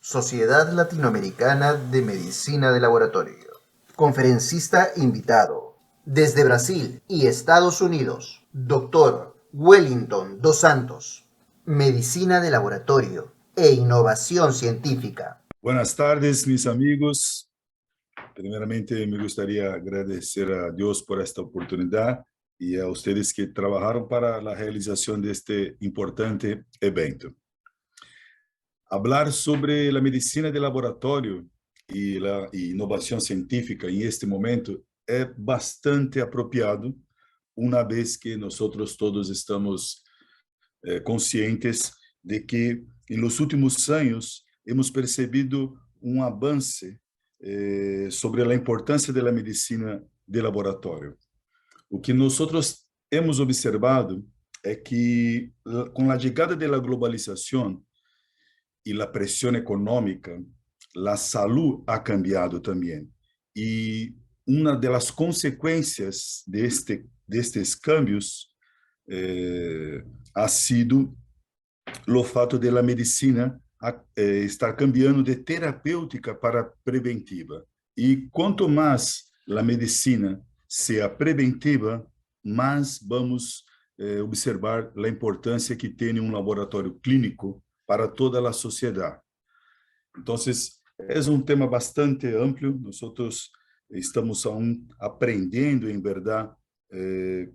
Sociedad Latinoamericana de Medicina de Laboratorio. Conferencista invitado. Desde Brasil y Estados Unidos, Dr. Wellington dos Santos. Medicina de Laboratorio e Innovación Científica. Buenas tardes, mis amigos. Primeramente, me gustaría agradecer a Dios por esta oportunidad y a ustedes que trabajaron para la realización de este importante evento. Hablar sobre la medicina de laboratorio y la innovación científica en este momento es bastante apropiado, una vez que nosotros todos estamos conscientes de que en los últimos años hemos percebido um avance sobre a importância da medicina de laboratório. O que nós hemos observado é que, com a chegada da globalização e a pressão econômica, a saúde ha cambiado também. E uma das consequências destes cambios ha sido o fato de a medicina estar cambiando de terapêutica para preventiva. E quanto mais a medicina seja preventiva, mais vamos observar a importância que tem um laboratório clínico para toda a sociedade. Então, é um tema bastante amplo. Nós estamos aún aprendendo, em verdade,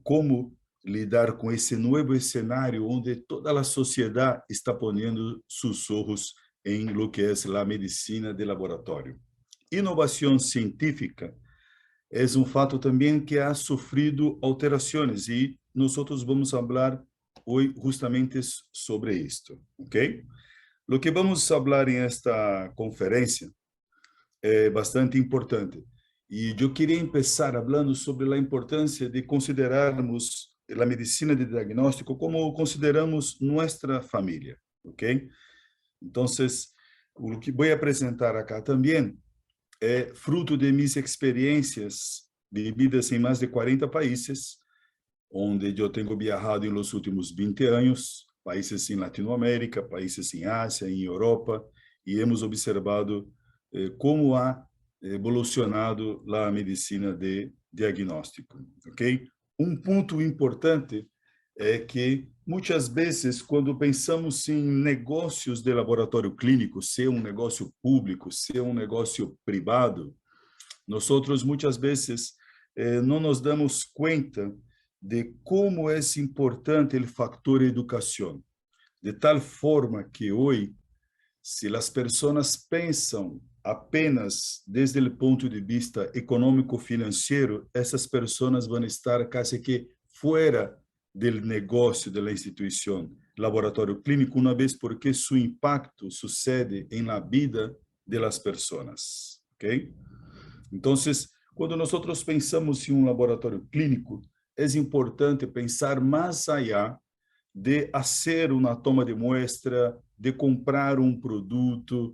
como lidar com esse novo cenário onde toda a sociedade está ponendo seus olhos em lo que é a medicina de laboratório. Inovação científica é um fato também que ha sofrido alterações e nós vamos falar hoje justamente sobre isto, ok? O que vamos falar em esta conferência é bastante importante e eu queria começar falando sobre a importância de considerarmos a medicina de diagnóstico como consideramos nossa família, ok? Então, o que vou apresentar aqui também é fruto de minhas experiências vividas em mais de 40 países, onde eu tenho viajado nos últimos 20 anos, países em Latinoamérica, países em Ásia, em Europa, e hemos observado como ha evolucionado a medicina de diagnóstico, ok? Um ponto importante é que, muitas vezes, quando pensamos em negócios de laboratório clínico, ser um negócio público, ser um negócio privado, nós muitas vezes não nos damos conta de como é importante o fator educação, de tal forma que hoje, se as pessoas pensam apenas desde o ponto de vista econômico-financeiro, essas pessoas vão estar quase que fora do negócio da instituição laboratório clínico, uma vez porque seu impacto sucede em la vida das pessoas, ok? Então, quando nós pensamos em um laboratório clínico, é importante pensar mais allá de fazer uma toma de muestra, de comprar um produto,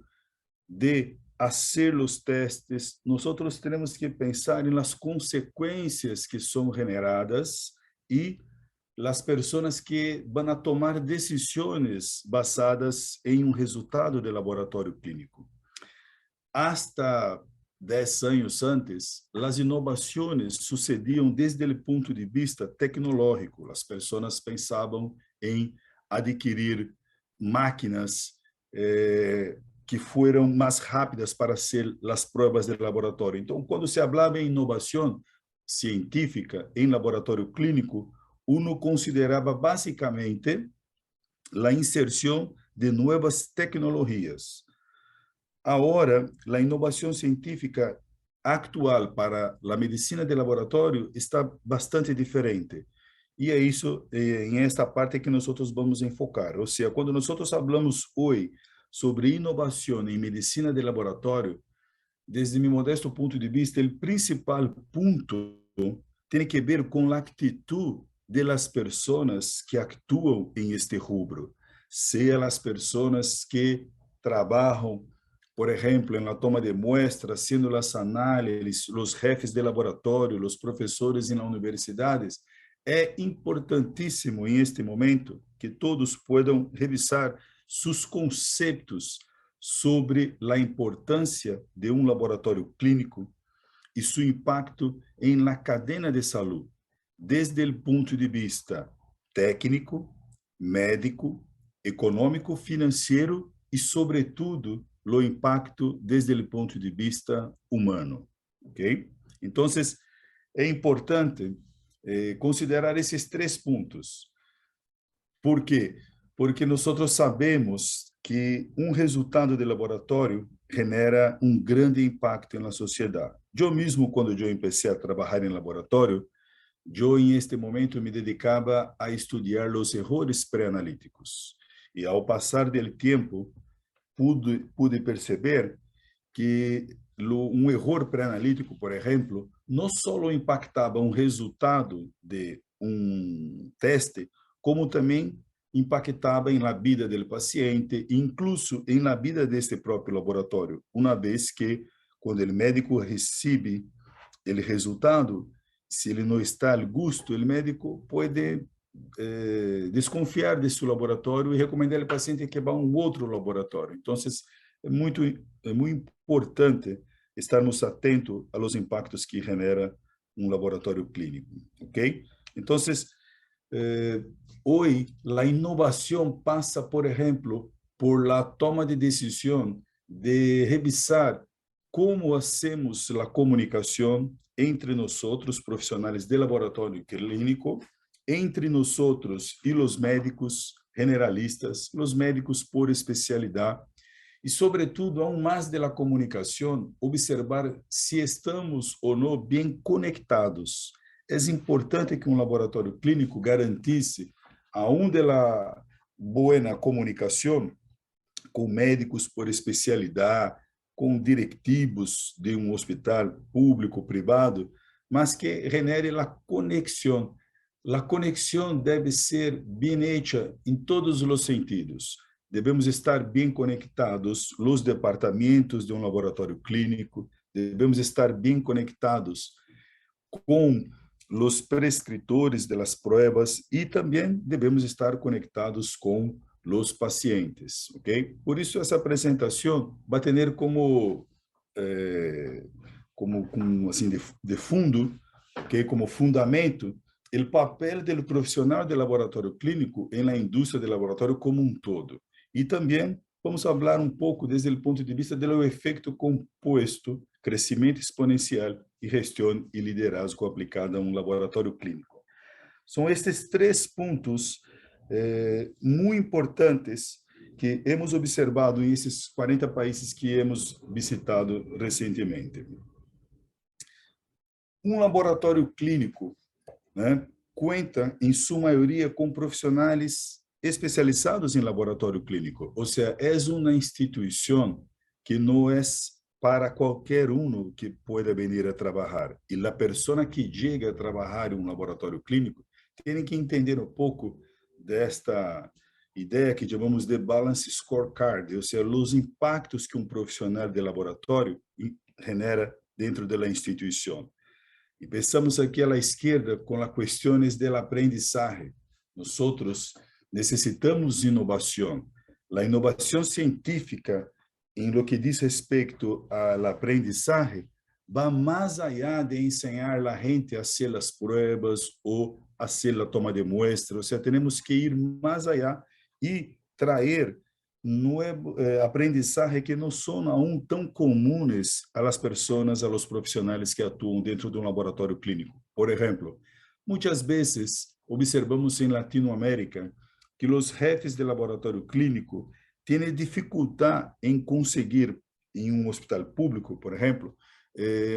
de fazer os testes. Nós temos que pensar nas consequências que são generadas e as pessoas que vão tomar decisões basadas em um resultado de laboratório clínico. Hasta 10 anos antes, as inovações sucediam desde o ponto de vista tecnológico. As pessoas pensavam em adquirir máquinas que foram mais rápidas para ser as provas de laboratório. Então, quando se falava em inovação científica em laboratório clínico, uno considerava basicamente a inserção de novas tecnologias. Agora, a inovação científica atual para a medicina de laboratório está bastante diferente. E é isso, em esta parte que nós vamos enfocar. Ou seja, quando nós falamos hoje sobre inovação em medicina de laboratório, desde meu modesto ponto de vista, o principal ponto tem que ver com a atitude das pessoas que atuam em este rubro, seja as pessoas que trabalham, por exemplo, na toma de muestras, sendo as análises, os jefes de laboratório, os professores nas universidades. É importantíssimo em este momento que todos possam revisar seus conceitos sobre a importância de um laboratório clínico e seu impacto em la cadena de saúde, desde o ponto de vista técnico, médico, econômico, financeiro e, sobretudo, o impacto desde o ponto de vista humano. ¿Ok? Então, é importante considerar esses 3 pontos. Por quê? Porque nós sabemos que um resultado de laboratório genera um grande impacto na sociedade. Eu mesmo, quando eu comecei a trabalhar em laboratório, eu, em este momento, me dedicava a estudar os erros pré-analíticos. E, ao passar do tempo, pude perceber que um erro pré-analítico, por exemplo, não só impactava um resultado de um teste, como também impactava em la vida do paciente, incluso em la vida deste próprio laboratório, uma vez que, quando o médico recebe o resultado, se ele não está ao gosto, o médico pode desconfiar de seu laboratório e recomendar ao paciente que vá a um outro laboratório. Então, é muito importante estarmos atentos aos impactos que genera um laboratório clínico, ¿ok? Então, hoje, a inovação passa, por exemplo, por la toma de decisão de revisar como hacemos a comunicação entre nós, profissionais de laboratório clínico, entre nós e os médicos generalistas, os médicos por especialidade, e, sobretudo, aún mais da comunicação, observar se estamos ou não bem conectados. É importante que um laboratório clínico garantisse, aún da boa comunicação, com médicos por especialidade, com directivos de um hospital público, privado, mas que genere a conexão. A conexão deve ser bem feita em todos os sentidos. Devemos estar bem conectados os departamentos de um laboratório clínico, devemos estar bem conectados com os prescritores das provas e também devemos estar conectados com os pacientes, ok? Por isso, essa apresentação vai ter como assim de fundo, okay? Como fundamento, o papel do profissional de laboratório clínico na indústria de laboratório como um todo. E também vamos falar um pouco desde o ponto de vista do efeito composto, crescimento exponencial e gestão e liderazgo aplicado a um laboratório clínico. São estes 3 pontos muito importantes que hemos observado em esses 40 países que hemos visitado recentemente. Um laboratório clínico, né, conta, em sua maioria, com profissionais especializados em laboratório clínico. Ou seja, é uma instituição que não é para qualquer um que pueda vir a trabalhar. E a pessoa que chega a trabalhar em um laboratório clínico tem que entender um pouco desta ideia que chamamos de balance scorecard, ou seja, os impactos que um profissional de laboratório genera dentro da instituição. E pensamos aqui à esquerda com as questões do aprendizagem. Nós necessitamos inovação. A inovação científica, em lo que diz respeito ao aprendizagem, vai mais allá de ensinar a gente a fazer as provas ou a fazer a toma de muestras. Ou seja, temos que ir mais allá e trazer aprendizagem que não são aún tão comuns às pessoas, aos profissionais que atuam dentro de um laboratório clínico. Por exemplo, muitas vezes observamos em Latinoamérica que os chefes de laboratório clínico têm dificuldade em conseguir, em um hospital público, por exemplo,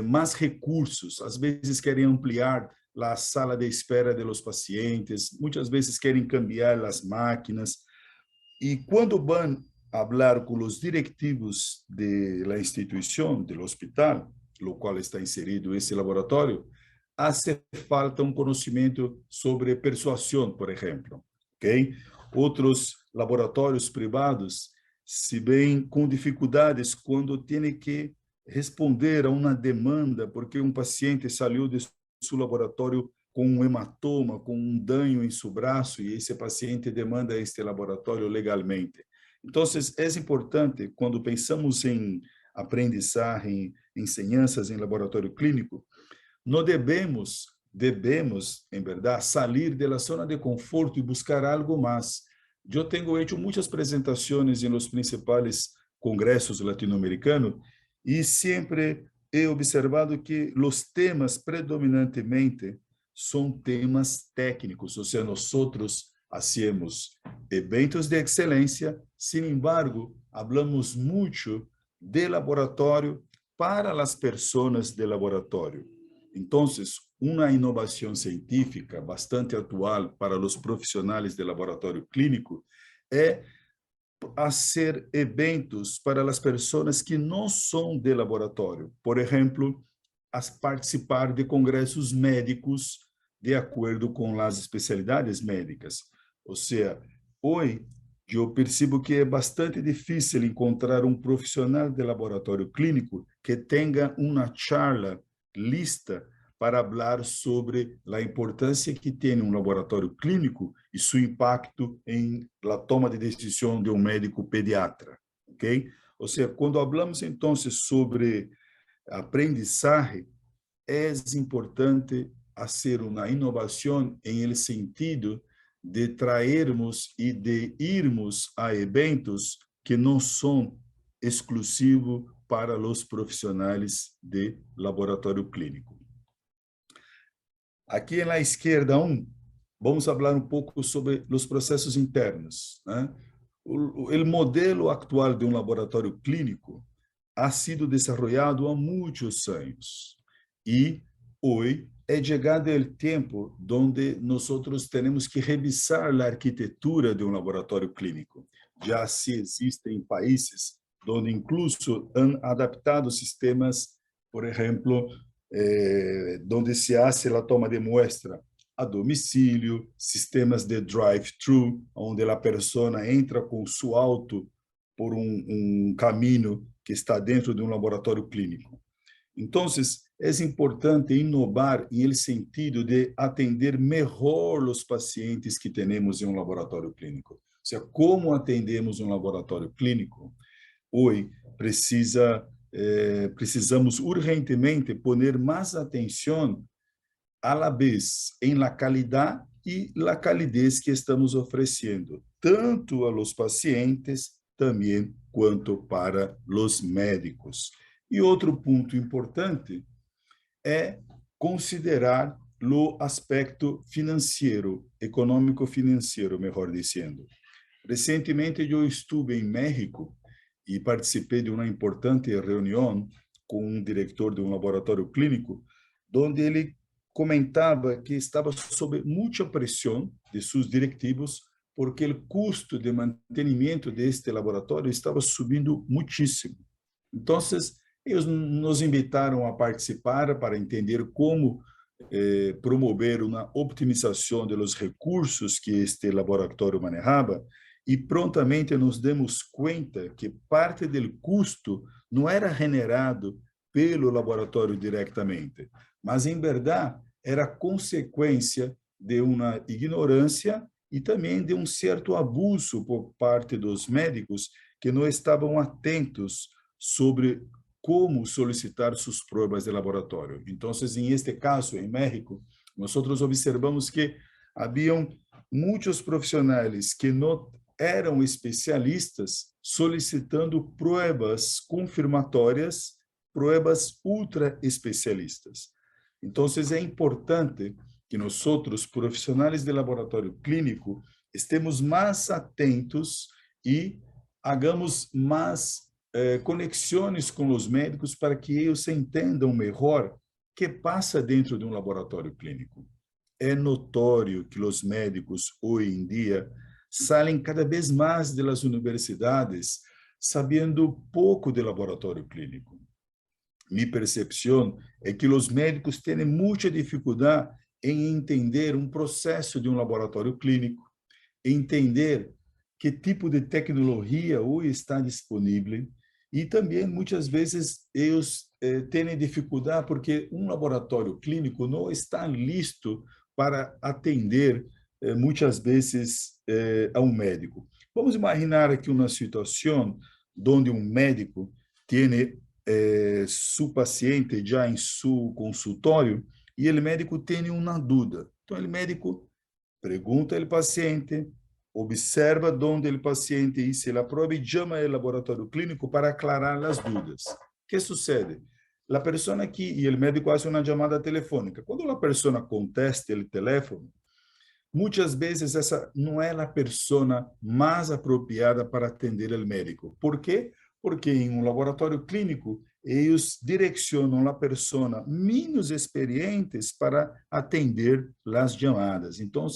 mais recursos. Às vezes querem ampliar a sala de espera de los pacientes, muitas vezes querem cambiar as máquinas. E quando vão falar com os directivos da instituição, do hospital, no qual está inserido esse laboratório, hace falta um conhecimento sobre persuasão, por exemplo. Okay? Outros laboratórios privados se veem com dificuldades quando têm que responder a uma demanda, porque um paciente saiu de seu laboratório com um hematoma, com um dano em seu braço, e esse paciente demanda este laboratório legalmente. Então, é importante, quando pensamos em aprendizagem, ensinanças em laboratório clínico, não devemos, em verdade, sair da zona de conforto e buscar algo mais. Eu tenho feito muitas apresentações em los principais congressos latino-americanos e sempre he observado que os temas predominantemente são temas técnicos, ou seja, nós hacemos eventos de excelência, sin embargo, hablamos muito de laboratório para as pessoas de laboratório. Então, uma inovação científica bastante atual para os profissionais de laboratório clínico é fazer eventos para as pessoas que não são de laboratório. Por exemplo, participar de congressos médicos de acordo com as especialidades médicas. Ou seja, hoje eu percebo que é bastante difícil encontrar um profissional de laboratório clínico que tenha uma charla lista para falar sobre a importância que tem um laboratório clínico e seu impacto em la toma de decisão de um médico pediatra, ok? Ou seja, quando falamos então sobre aprendizagem, é importante fazer uma inovação em el sentido de traermos e de irmos a eventos que não são exclusivos para os profissionais de laboratório clínico. Aqui na esquerda, vamos falar um pouco sobre os processos internos, né? O modelo atual de um laboratório clínico ha sido desenvolvido há muitos anos e hoje é chegado o tempo onde nós temos que revisar a arquitetura de um laboratório clínico. Já se existem países onde incluso han adaptado sistemas, por exemplo, onde se hace a toma de muestra a domicílio, sistemas de drive-thru, onde a pessoa entra com seu auto por um caminho que está dentro de um laboratório clínico. Então, é importante inovar em el sentido de atender melhor os pacientes que temos em um laboratório clínico. Ou seja, como atendemos um laboratório clínico? Hoje precisamos urgentemente poner mais atenção a la vez em la qualidade e la calidez que estamos oferecendo, tanto a los pacientes também quanto para os médicos. E outro ponto importante é considerar o aspecto financeiro, econômico-financeiro, melhor dizendo. Recentemente eu estive em México e participei de uma importante reunião com um diretor de um laboratório clínico, onde ele comentava que estava sob muita pressão de seus directivos porque o custo de mantenimento deste laboratório estava subindo muitíssimo. Então, eles nos invitaram a participar para entender como promover uma optimização dos recursos que este laboratório manejava e prontamente nos demos conta que parte do custo não era generado pelo laboratório diretamente, mas, em verdade, era consequência de uma ignorância e também de um certo abuso por parte dos médicos que não estavam atentos sobre como solicitar suas provas de laboratório. Então, em este caso, em México, nós observamos que haviam muitos profissionais que não eram especialistas solicitando provas confirmatórias, provas ultra especialistas. Então, é importante que nós, profissionais de laboratório clínico, estemos mais atentos e hagamos mais conexões com os médicos para que eles entendam melhor o que passa dentro de um laboratório clínico. É notório que os médicos, hoje em dia, saem cada vez mais das universidades sabendo pouco de laboratório clínico. Minha percepção é que os médicos têm muita dificuldade em entender um processo de um laboratório clínico, entender que tipo de tecnologia hoje está disponível e também, muitas vezes, eles têm dificuldade porque um laboratório clínico não está listo para atender, muitas vezes, a um médico. Vamos imaginar aqui uma situação onde um médico tem seu paciente já em seu consultório e o médico tem uma dúvida. Então, o médico pergunta ao paciente, observa onde o paciente e se ele aprova e chama o laboratório clínico para aclarar as dúvidas. O que sucede? A pessoa aqui e o médico faz uma chamada telefônica. Quando a pessoa contesta o telefone, muitas vezes essa não é a pessoa mais apropriada para atender o médico. Por quê? Porque em um laboratório clínico, eles direcionam a pessoa menos experientes para atender as chamadas. Então,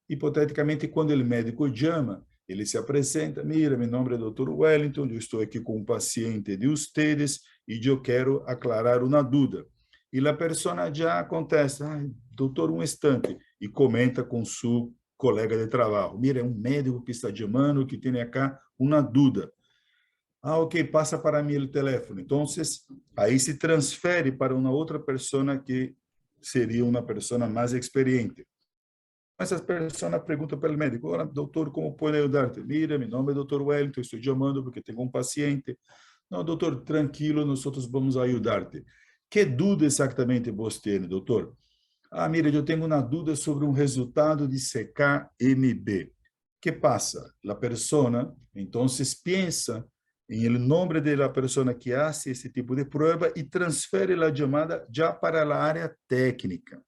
hipoteticamente, quando o médico chama, ele se apresenta, mira, meu nome é Dr. Wellington, eu estou aqui com um paciente de ustedes e eu quero aclarar uma dúvida. E a pessoa já contesta, doutor, um instante, e comenta com seu colega de trabalho. Mira, é um médico que está chamando, que tem acá uma dúvida. Ok, passa para mim o telefone. Então, aí se transfere para uma outra pessoa que seria uma pessoa mais experiente. Essa pessoa pergunta para o médico, olá, doutor, como pode ajudar-te? Mira, meu nome é Dr. Wellington, estou chamando porque tenho um paciente. Não, doutor, tranquilo, nós vamos ajudar-te. Que dúvida exatamente você tem, doutor? Mira, eu tenho uma dúvida sobre um resultado de CKMB. Que passa? A pessoa, então, pensa em o nome da pessoa que faz esse tipo de prova e transfere a chamada já para a área técnica.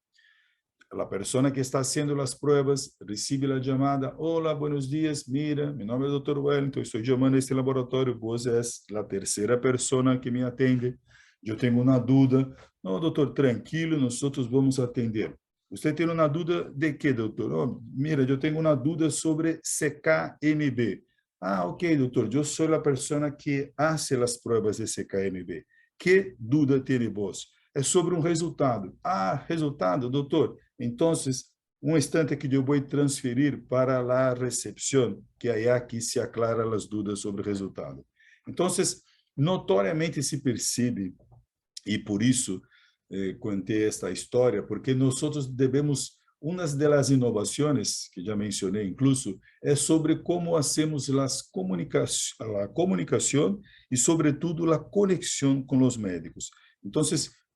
A pessoa que está fazendo as provas recebe a chamada. Olá, buenos dias. Mira, meu nome é Dr. Wellington, estou chamando a este laboratório. Você é a terceira pessoa que me atende. Eu tenho uma dúvida. Não, doutor, tranquilo, nós vamos atender. Você tem uma dúvida de quê, doutor? Oh, mira, eu tenho uma dúvida sobre CKMB. Ok, doutor, eu sou a pessoa que faz as provas de CKMB. Que dúvida tem você? É sobre um resultado. Resultado, doutor? Então, um instante que eu vou transferir para a recepção, que aí aqui se aclara as dúvidas sobre o resultado. Então, notoriamente se percebe, e por isso contei esta história, porque nós devemos, uma das inovações, que já mencionei incluso, é sobre como hacemos a comunicação e, sobretudo, a conexão com os médicos. Então,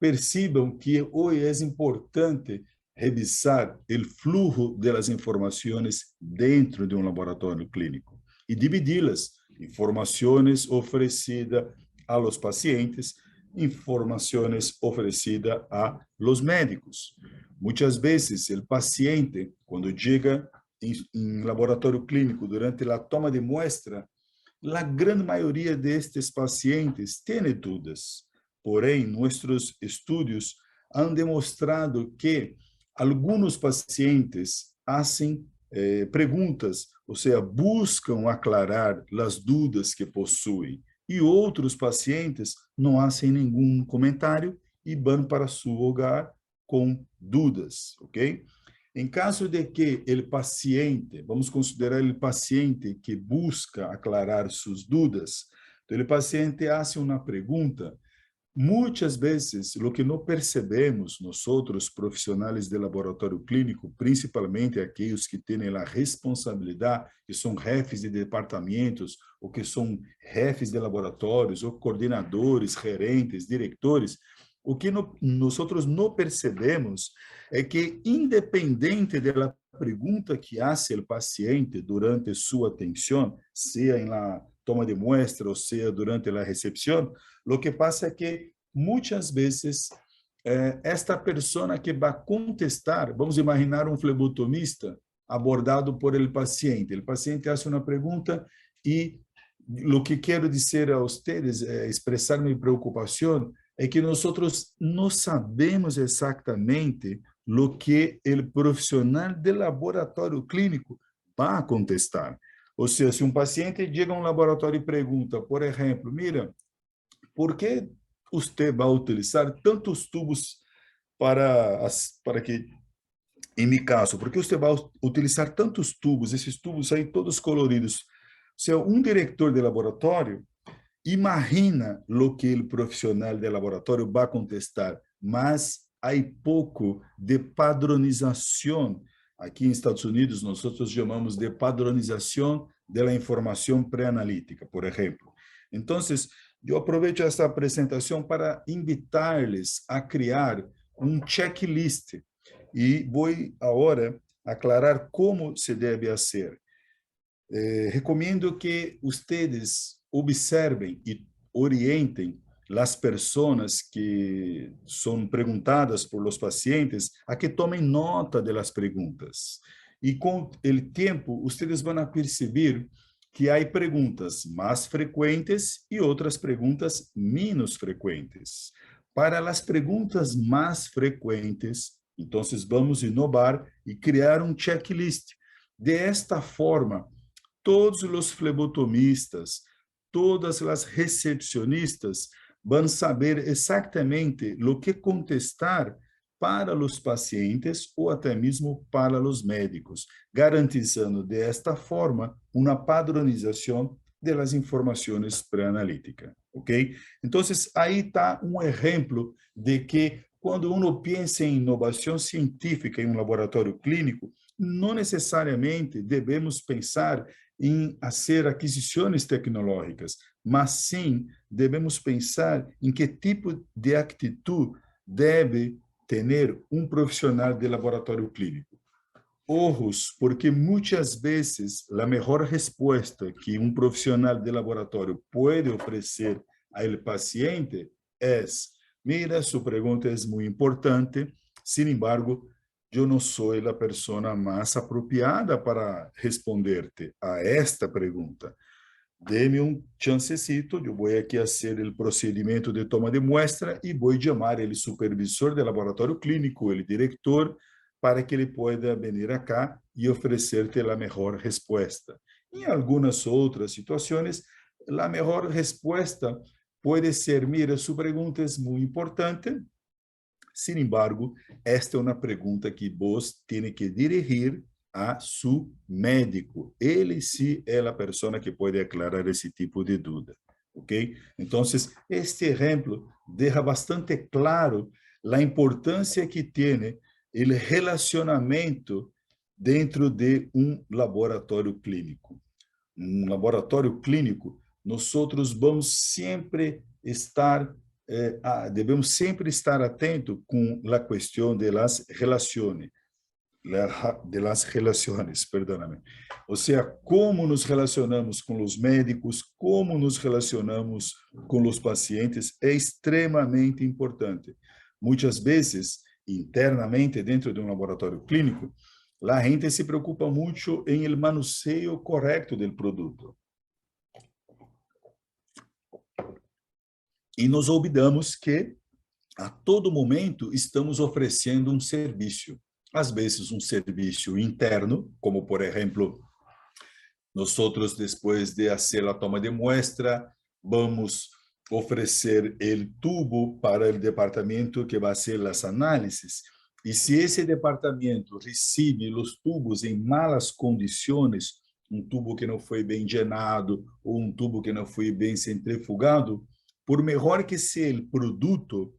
percebam que hoje é importante revisar o flujo das informações dentro de um laboratório clínico e dividi-las, informações oferecidas a los pacientes, informações oferecidas a los médicos. Muitas vezes, o paciente, quando chega em laboratório clínico durante a toma de muestra, a grande maioria destes pacientes tem dúvidas. Porém, nossos estudos han demonstrado que alguns pacientes fazem perguntas, ou seja, buscam aclarar as dúvidas que possuem, e outros pacientes não fazem nenhum comentário e vão para seu hogar com dúvidas, ok? Em caso de que o paciente, vamos considerar o paciente que busca aclarar suas dúvidas, então o paciente faz uma pergunta. Muitas vezes, o que não percebemos nós outros profissionais de laboratório clínico, principalmente aqueles que têm a responsabilidade, que são chefes de departamentos, ou que são chefes de laboratórios, ou coordenadores, gerentes, diretores, o que nós outros não percebemos é que, independente da pergunta que hace o paciente durante sua atenção, seja em la toma de muestra ou seja durante a recepção, o que passa é que muitas vezes esta pessoa que vai contestar, vamos imaginar um flebotomista abordado por el paciente. O paciente faz uma pergunta e o que quero dizer a vocês, expressar minha preocupação, é que nós não sabemos exatamente o que o profissional de laboratório clínico vai contestar. Ou seja, se um paciente chega a um laboratório e pergunta, por exemplo, mira, por que você vai utilizar tantos tubos para que, em meu caso, por que você vai utilizar tantos tubos, esses tubos aí todos coloridos? Se é um diretor de laboratório, imagina o que o profissional de laboratório vai contestar, mas há pouco de padronização Aqui em Estados Unidos, nós chamamos de padronização da informação pré-analítica, por exemplo. Então, eu aproveito esta apresentação para invitar-lhes a criar um checklist e vou agora aclarar como se deve fazer. Recomendo que vocês observem e orientem as pessoas que são perguntadas por los pacientes a que tomem nota das perguntas. E com o tempo, vocês vão perceber que há perguntas mais frequentes e outras perguntas menos frequentes. Para as perguntas mais frequentes, então vamos inovar e criar um checklist. Desta forma, todos os flebotomistas, todas as recepcionistas vão saber exatamente o que contestar para os pacientes ou até mesmo para os médicos, garantizando desta forma uma padronização das informações pré-analíticas, ok? Então, aí está um exemplo de que quando uno pensa em inovação científica em um laboratório clínico, não necessariamente devemos pensar em fazer aquisições tecnológicas, mas sim devemos pensar em que tipo de atitude deve ter um profissional de laboratório clínico. Ojos, porque muitas vezes a melhor resposta que um profissional de laboratório pode oferecer ao paciente é: mira, sua pergunta é muito importante, sin embargo, eu não sou a pessoa mais apropriada para responder-te a esta pergunta. Dê-me um chancecito, eu vou aqui fazer o procedimento de toma de muestra e vou chamar o supervisor do laboratório clínico, o diretor, para que ele possa vir acá e oferecer-te a melhor resposta. Em algumas outras situações, a melhor resposta pode ser: mira, sua pergunta é muito importante, sin embargo, esta é uma pergunta que vos tem que dirigir a seu médico. Ele sim é a pessoa que pode aclarar esse tipo de dúvida, ok? Então, este exemplo deixa bastante claro a importância que tem o relacionamento dentro de um laboratório clínico. Um laboratório clínico, nós vamos sempre estar devemos sempre estar atentos com a questão das relações, perdóname. Ou seja, como nos relacionamos com os médicos, como nos relacionamos com os pacientes, é extremamente importante. Muitas vezes, internamente, dentro de um laboratório clínico, a gente se preocupa muito em el manuseio correto do produto. E nos olvidamos que, a todo momento, estamos oferecendo um serviço. Às vezes, um serviço interno, como, por exemplo, nós, depois de fazer a toma de muestra, vamos oferecer o tubo para o departamento que vai fazer as análises. E se esse departamento recebe os tubos em malas condições, um tubo que não foi bem llenado ou um tubo que não foi bem centrifugado, por melhor que seja o produto,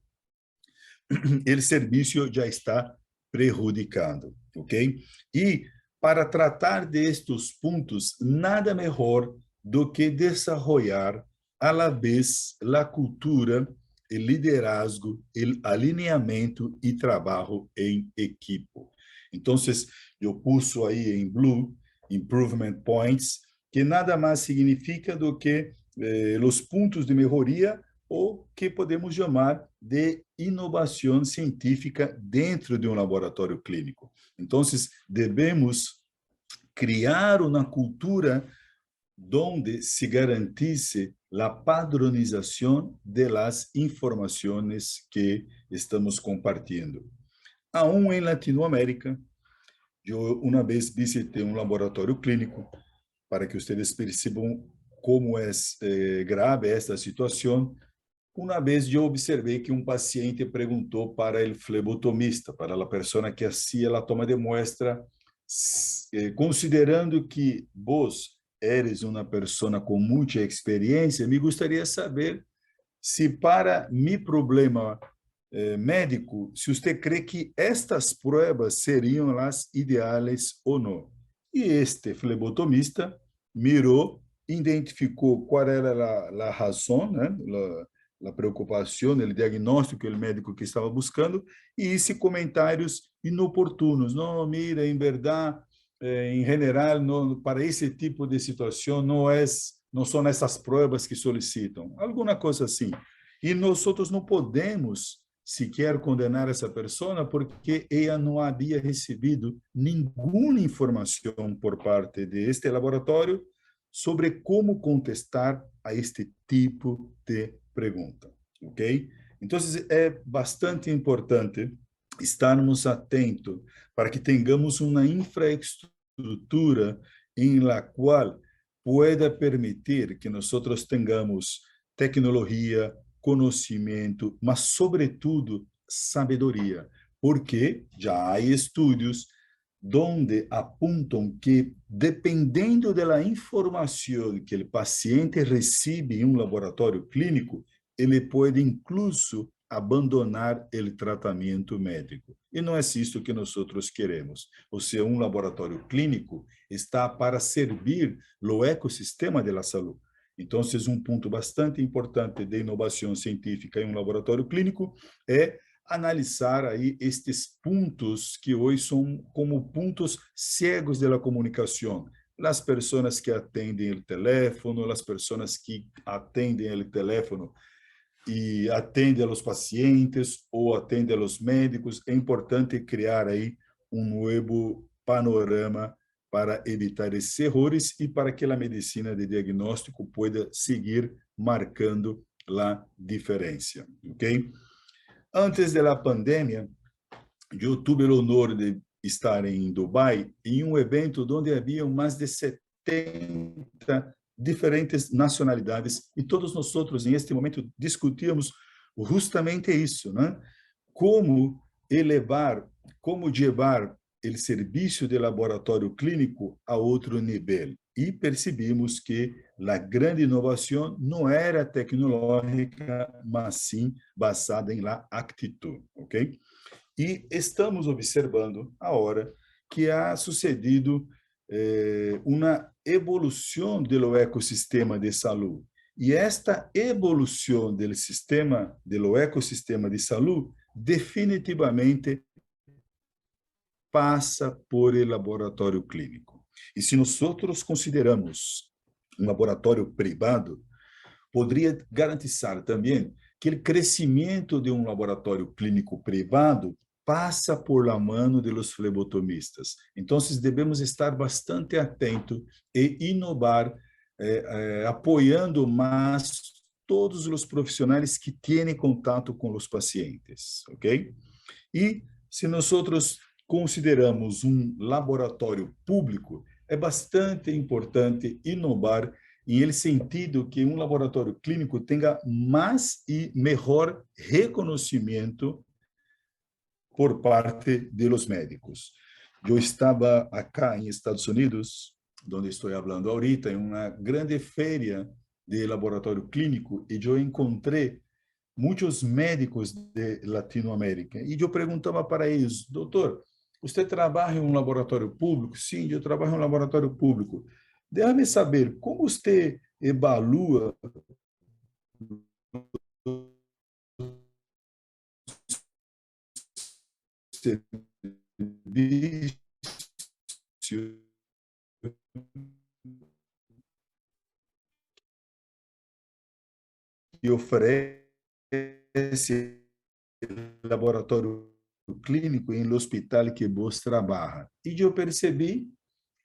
o serviço já está prejudicado, ok? E para tratar destes pontos, nada melhor do que desenvolver a la vez a cultura, o liderazgo, o alinhamento e trabalho em equipo. Então, eu pus aí em blue, improvement points, que nada mais significa do que os pontos de melhoria, ou que podemos chamar de inovação científica dentro de um laboratório clínico. Então, devemos criar uma cultura onde se garantisse a padronização das informações que estamos compartilhando. Aún em Latinoamérica, eu uma vez visitei um laboratório clínico para que vocês percebam como é grave esta situação. Uma vez eu observei que um paciente perguntou para o flebotomista, para a pessoa que fazia a toma de muestra, considerando que vos eres uma pessoa com muita experiência, me gostaria de saber se para meu problema médico se você crê que estas provas seriam as ideais ou não. E este flebotomista mirou, identificou qual era a razão, né, a preocupação, o diagnóstico que o médico que estava buscando, e esse comentários inoportunos. Não, mira, em verdade, em geral, não, para esse tipo de situação, não são essas provas que solicitam. Alguma coisa assim. E nós outros não podemos sequer condenar essa pessoa porque ela não havia recebido nenhuma informação por parte deste laboratório sobre como contestar a este tipo de pergunta, ok? Então, é bastante importante estarmos atentos para que tenhamos uma infraestrutura em la qual pueda permitir que nós tenhamos tecnologia, conhecimento, mas, sobretudo, sabedoria, porque já há estudos onde apontam que, dependendo da informação que o paciente recebe em um laboratório clínico, ele pode, incluso, abandonar o tratamento médico. E não é isso que nós queremos. Ou seja, um laboratório clínico está para servir o ecossistema da saúde. Então, ponto bastante importante de inovação científica em um laboratório clínico é analisar aí estes pontos que hoje são como pontos cegos da comunicação. As pessoas que atendem o telefone, as pessoas que atendem o telefone e atendem aos pacientes ou atendem aos médicos. É importante criar aí novo panorama para evitar esses erros e para que a medicina de diagnóstico pueda seguir marcando a diferença, ok? Antes da pandemia, eu tive o honor de estar em Dubai em um evento onde havia mais de 70 diferentes nacionalidades e todos nós outros, em este momento, discutíamos justamente isso, né? Como elevar, como levar o serviço de laboratório clínico a outro nível. E percebemos que a grande inovação não era tecnológica, mas sim basada em la actitude, ok? E estamos observando agora que há sucedido uma evolução do ecossistema de saúde. E esta evolução do sistema, do ecossistema de saúde, definitivamente passa por el laboratório clínico. E se nós consideramos um laboratório privado, poderia garantizar também que o crescimento de um laboratório clínico privado passa por la mano de los flebotomistas. Então, devemos estar bastante atentos e inovar, apoiando mais todos os profissionais que têm contato com os pacientes, ok? E se nós consideramos um laboratório público, é bastante importante inovar em el sentido que um laboratório clínico tenha mais e melhor reconhecimento por parte dos médicos. Eu estava acá em Estados Unidos, onde estou falando ahorita, em uma grande feira de laboratório clínico, e eu encontrei muitos médicos de Latinoamérica. E eu perguntava para eles: doutor, você trabalha em um laboratório público? Sim, eu trabalho em um laboratório público. Deixe-me saber, como você evalua o serviço que oferece laboratório clínico em hospital que você trabalha? E eu percebi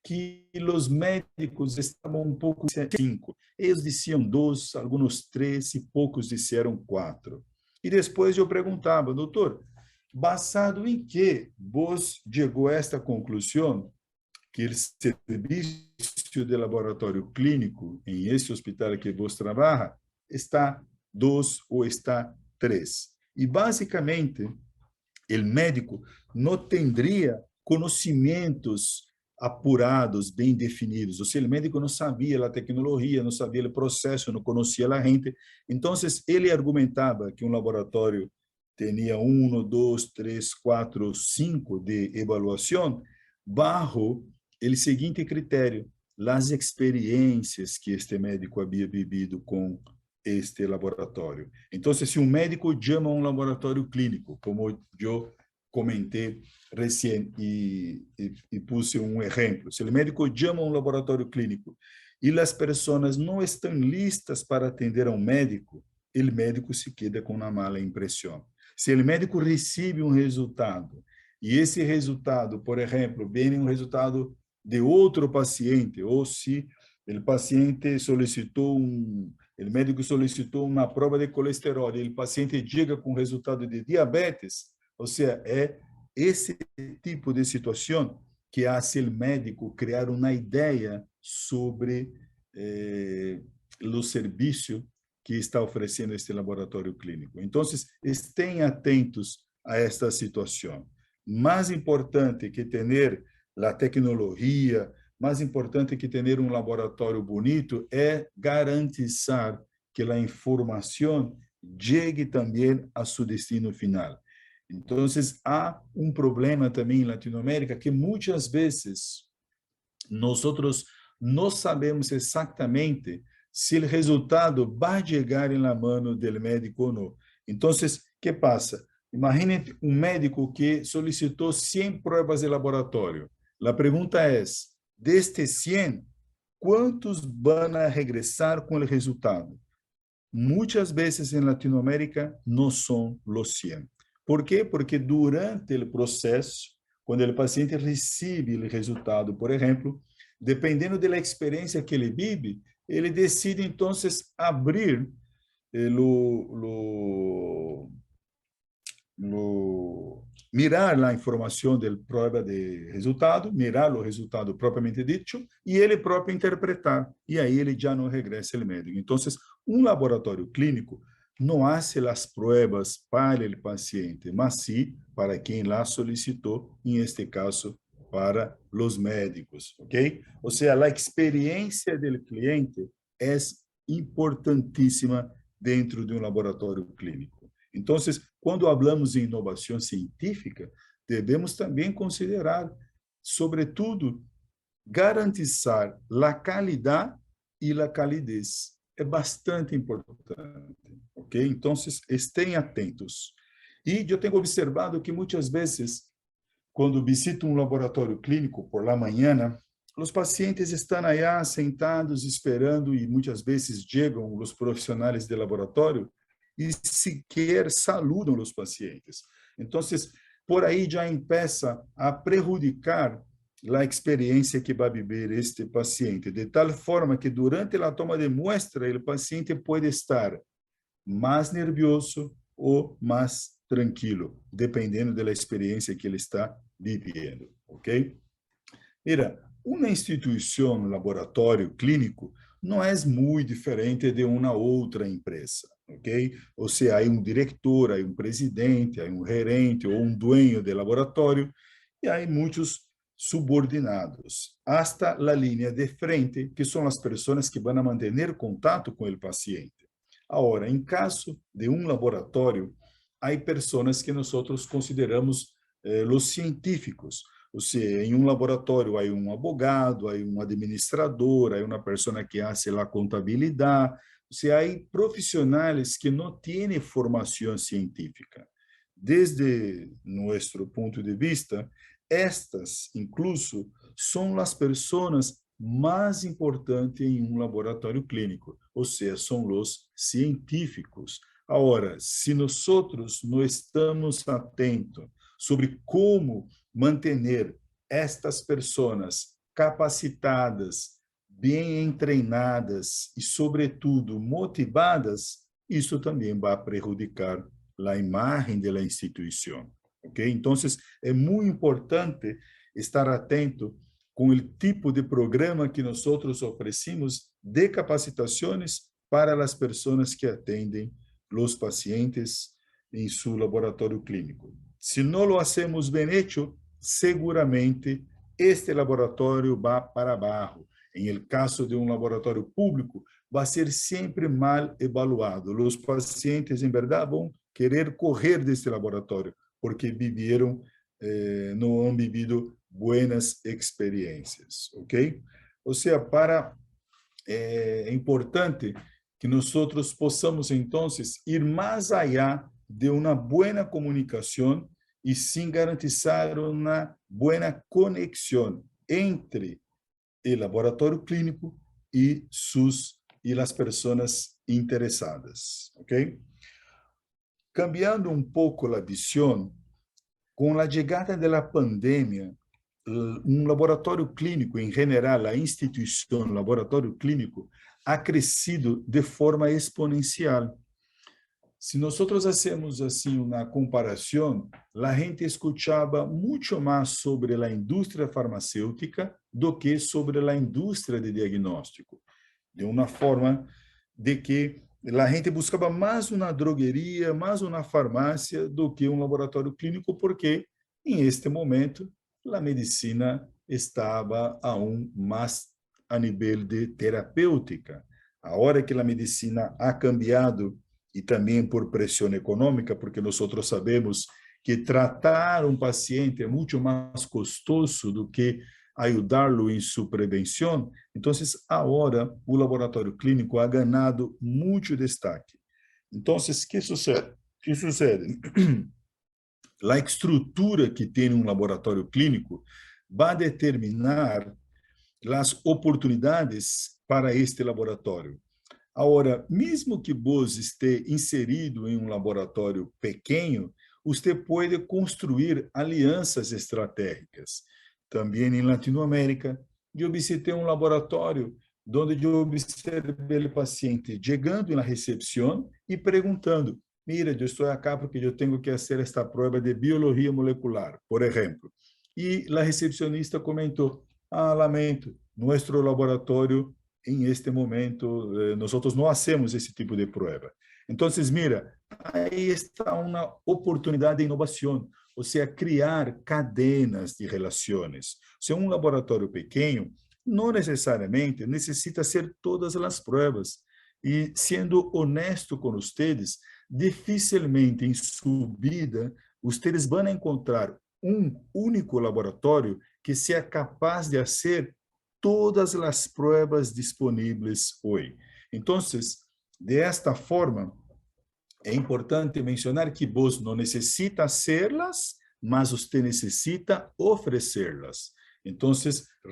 que os médicos estavam um pouco cinco. Eles diziam dois, alguns três e poucos disseram quatro. E depois eu perguntava: doutor, basado em que você chegou a esta conclusão que o serviço de laboratório clínico em esse hospital que você trabalha está dois ou está três? E basicamente o médico não teria conhecimentos apurados, bem definidos. Ou seja, o médico não sabia a tecnologia, não sabia o processo, não conhecia a gente. Então, ele argumentava que um laboratório tenía 1, 2, 3, 4, 5 de evaluación bajo el siguiente criterio: las experiencias que este médico había vivido con este laboratório. Entonces, si un médico llama a un laboratorio clínico, como yo comenté recién y puse un ejemplo, si el médico llama a un laboratorio clínico y las personas no están listas para atender a un médico, el médico se queda con una mala impresión. Se o médico recebe um resultado e esse resultado, por exemplo, vem um resultado de outro paciente, ou se o paciente solicitou o médico solicitou uma prova de colesterol e o paciente chega com resultado de diabetes, ou seja, é esse tipo de situação que faz o médico criar uma ideia sobre o serviço que está oferecendo este laboratório clínico. Então, estejam atentos a esta situação. Mais importante que ter a tecnologia, mais importante que ter um laboratório bonito, é garantizar que a informação chegue também a seu destino final. Então, há um problema também em Latinoamérica que muitas vezes nós não sabemos exatamente se o resultado vai chegar na mão do médico ou não. Então, o que passa? Imagine um médico que solicitou 100 provas de laboratório. A pergunta é: destes 100, quantos vão regressar com o resultado? Muitas vezes em Latinoamérica não são os 100. Por quê? Porque durante o processo, quando o paciente recebe o resultado, por exemplo, dependendo da experiência que ele vive, ele decide, então, abrir mirar a informação da prova de resultado, mirar o resultado propriamente dito, e ele próprio interpretar. E aí ele já não regressa ao médico. Então, um laboratório clínico não faz as provas para o paciente, mas sim para quem lá solicitou, em este caso, para os médicos, ok? Ou seja, a experiência do cliente é importantíssima dentro de um laboratório clínico. Então, quando falamos em inovação científica, devemos também considerar, sobretudo, garantizar a qualidade e a calidez. É bastante importante, ok? Então, estejam atentos. E eu tenho observado que muitas vezes, quando visito um laboratório clínico por la manhã, os pacientes estão aí sentados esperando e muitas vezes chegam os profissionais de laboratório e sequer saludam os pacientes. Então, por aí já começa a prejudicar a experiência que vai viver este paciente, de tal forma que durante a toma de muestra, o paciente pode estar mais nervioso ou mais tranquilo, dependendo da experiência que ele está vivendo, ok? Mira, uma instituição, um laboratório clínico, não é muito diferente de uma outra empresa, ok? Ou seja, há um diretor, há um presidente, há um gerente ou um dueño de laboratório e há muitos subordinados, hasta a linha de frente, que são as pessoas que vão manter contato com o paciente. Agora, em caso de um laboratório, há pessoas que nós consideramos os científicos. Ou seja, em um laboratório há um advogado, há um administrador, há uma pessoa que faz a contabilidade. Ou seja, há profissionais que não têm formação científica. Desde nosso ponto de vista, estas, incluso, são as pessoas mais importantes em um laboratório clínico, ou seja, são os científicos. Agora, se nós não estamos atentos sobre como manter estas pessoas capacitadas, bem treinadas e, sobretudo, motivadas, isso também vai prejudicar a imagem da instituição. Okay? Então, é muito importante estar atento com o tipo de programa que nós oferecemos de capacitações para as pessoas que atendem os pacientes em seu laboratório clínico. Se não lo hacemos bem hecho, seguramente este laboratório vai para abaixo. Em el caso de um laboratório público, vai ser sempre mal evaluado. Os pacientes, em verdade, vão querer correr deste laboratório, porque viveram, não han vivido buenas experiências, ok? Ou seja, é importante que nós possamos, então, ir mais allá de uma boa comunicação e sim garantizar uma boa conexão entre o laboratório clínico e as pessoas interessadas, ok? Cambiando um pouco a visão, com a chegada da pandemia, um laboratório clínico, em geral, a instituição laboratório clínico, ha crescido de forma exponencial. Se nós hacemos assim uma comparação, a gente escutava muito mais sobre a indústria farmacêutica do que sobre a indústria de diagnóstico, de uma forma de que a gente buscava mais uma drogueria, mais uma farmácia do que um laboratório clínico, porque em este momento a medicina estava aún mais a nível de terapêutica. A hora que a medicina ha cambiado e também por pressão econômica, porque nós sabemos que tratar um paciente é muito mais custoso do que ajudá-lo em sua prevenção. Então, agora o laboratório clínico ha ganhado muito destaque. Então, o que sucede? Que sucede? A estrutura que tem um laboratório clínico vai determinar as oportunidades para este laboratório. Agora, mesmo que você esteja inserido em um laboratório pequeno, você pode construir alianças estratégicas. Também em Latinoamérica, eu visitei um laboratório onde eu observei o paciente chegando na recepção e perguntando: mira, eu estou aqui porque eu tenho que fazer esta prova de biologia molecular, por exemplo. E a recepcionista comentou: lamento, nosso laboratório em este momento, nós não hacemos esse tipo de prova. Então, mira, aí está uma oportunidade de inovação, ou seja, criar cadenas de relações. Se é um laboratório pequeno, não necessariamente necessita ser todas as provas. E, sendo honesto com vocês, dificilmente em sua vida, vocês vão encontrar um único laboratório que seja capaz de fazer todas as provas disponíveis hoje. Então, de esta forma, é importante mencionar que você não necessita hacerlas, mas você necessita oferecê-las. Então,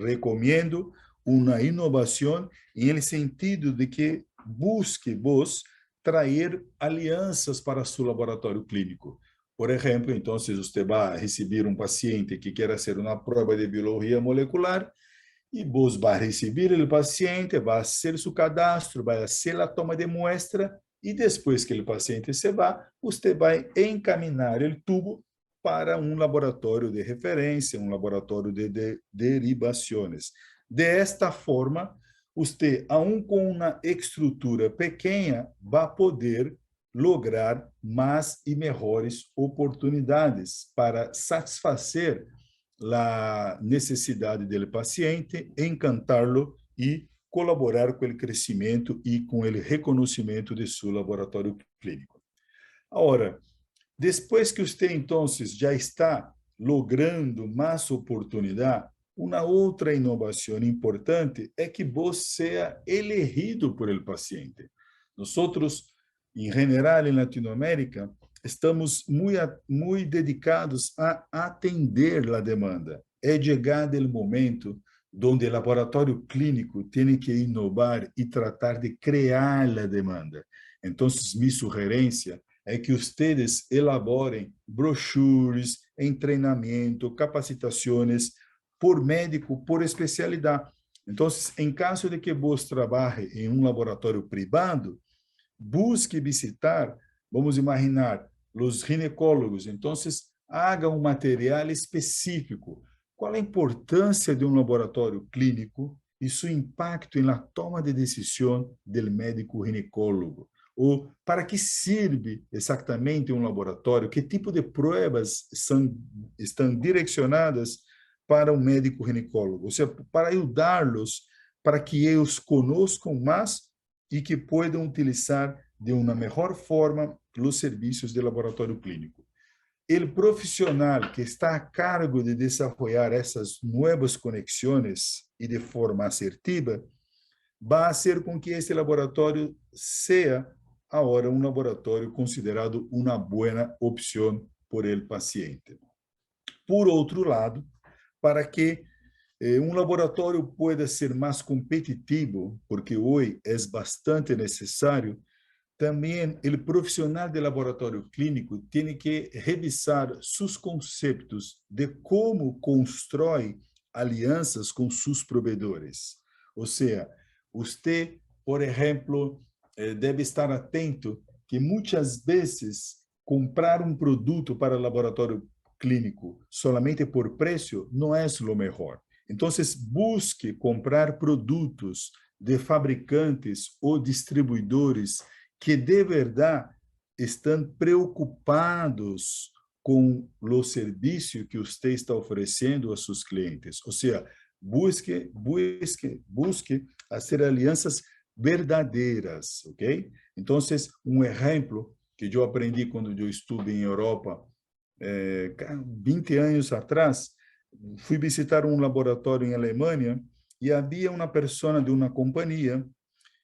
recomendo uma inovação em sentido de que busque vos trazer alianças para seu laboratório clínico. Por exemplo, então, você vai receber um paciente que quer fazer uma prova de biologia molecular, e vos vai receber o paciente, vai fazer seu cadastro, vai fazer a toma de muestra, e depois que o paciente se vá, você vai encaminhar o tubo para um laboratório de referência, um laboratório de derivações. Desta forma, você, aun com uma estrutura pequena, vai poder lograr mais e melhores oportunidades para satisfazer a necessidade do paciente, encantá-lo e colaborar com o crescimento e com o reconhecimento de seu laboratório clínico. Agora, depois que você, então, já está logrando mais oportunidade, uma outra inovação importante é que você seja elegido por el paciente. Nós, em geral, em Latinoamérica, estamos muito dedicados a atender a demanda. É chegado o momento onde o laboratório clínico tem que inovar e tratar de criar a demanda. Então, minha sugerência é que vocês elaborem brochures, em treinamento, capacitações por médico, por especialidade. Então, em caso de que você trabalhe em um laboratório privado, busque visitar, vamos imaginar, os ginecólogos. Então, haga um material específico. Qual a importância de um laboratório clínico e seu impacto na toma de decisão do médico ginecólogo? Ou para que serve exatamente um laboratório? Que tipo de provas estão direcionadas para um médico ginecólogo? Ou seja, para ajudá-los, para que eles conozcam mais e que possam utilizar de uma melhor forma os serviços de laboratório clínico. O profissional que está a cargo de desenvolver essas novas conexões e de forma assertiva, vai fazer com que este laboratório seja agora um laboratório considerado uma boa opção por el paciente. Por outro lado, para que um laboratório pueda ser mais competitivo, porque hoje é bastante necessário, também o profissional de laboratório clínico tem que revisar seus conceitos de como constrói alianças com seus provedores. Ou seja, você, por exemplo, deve estar atento que muitas vezes comprar um produto para o laboratório clínico solamente por preço não é o melhor. Então, busque comprar produtos de fabricantes ou distribuidores que de verdade estão preocupados com o serviço que você está oferecendo a seus clientes. Ou seja, busque fazer alianças verdadeiras, ok? Então, um exemplo que eu aprendi quando eu estive em Europa, 20 anos atrás, fui visitar um laboratório em Alemanha e havia uma pessoa de uma companhia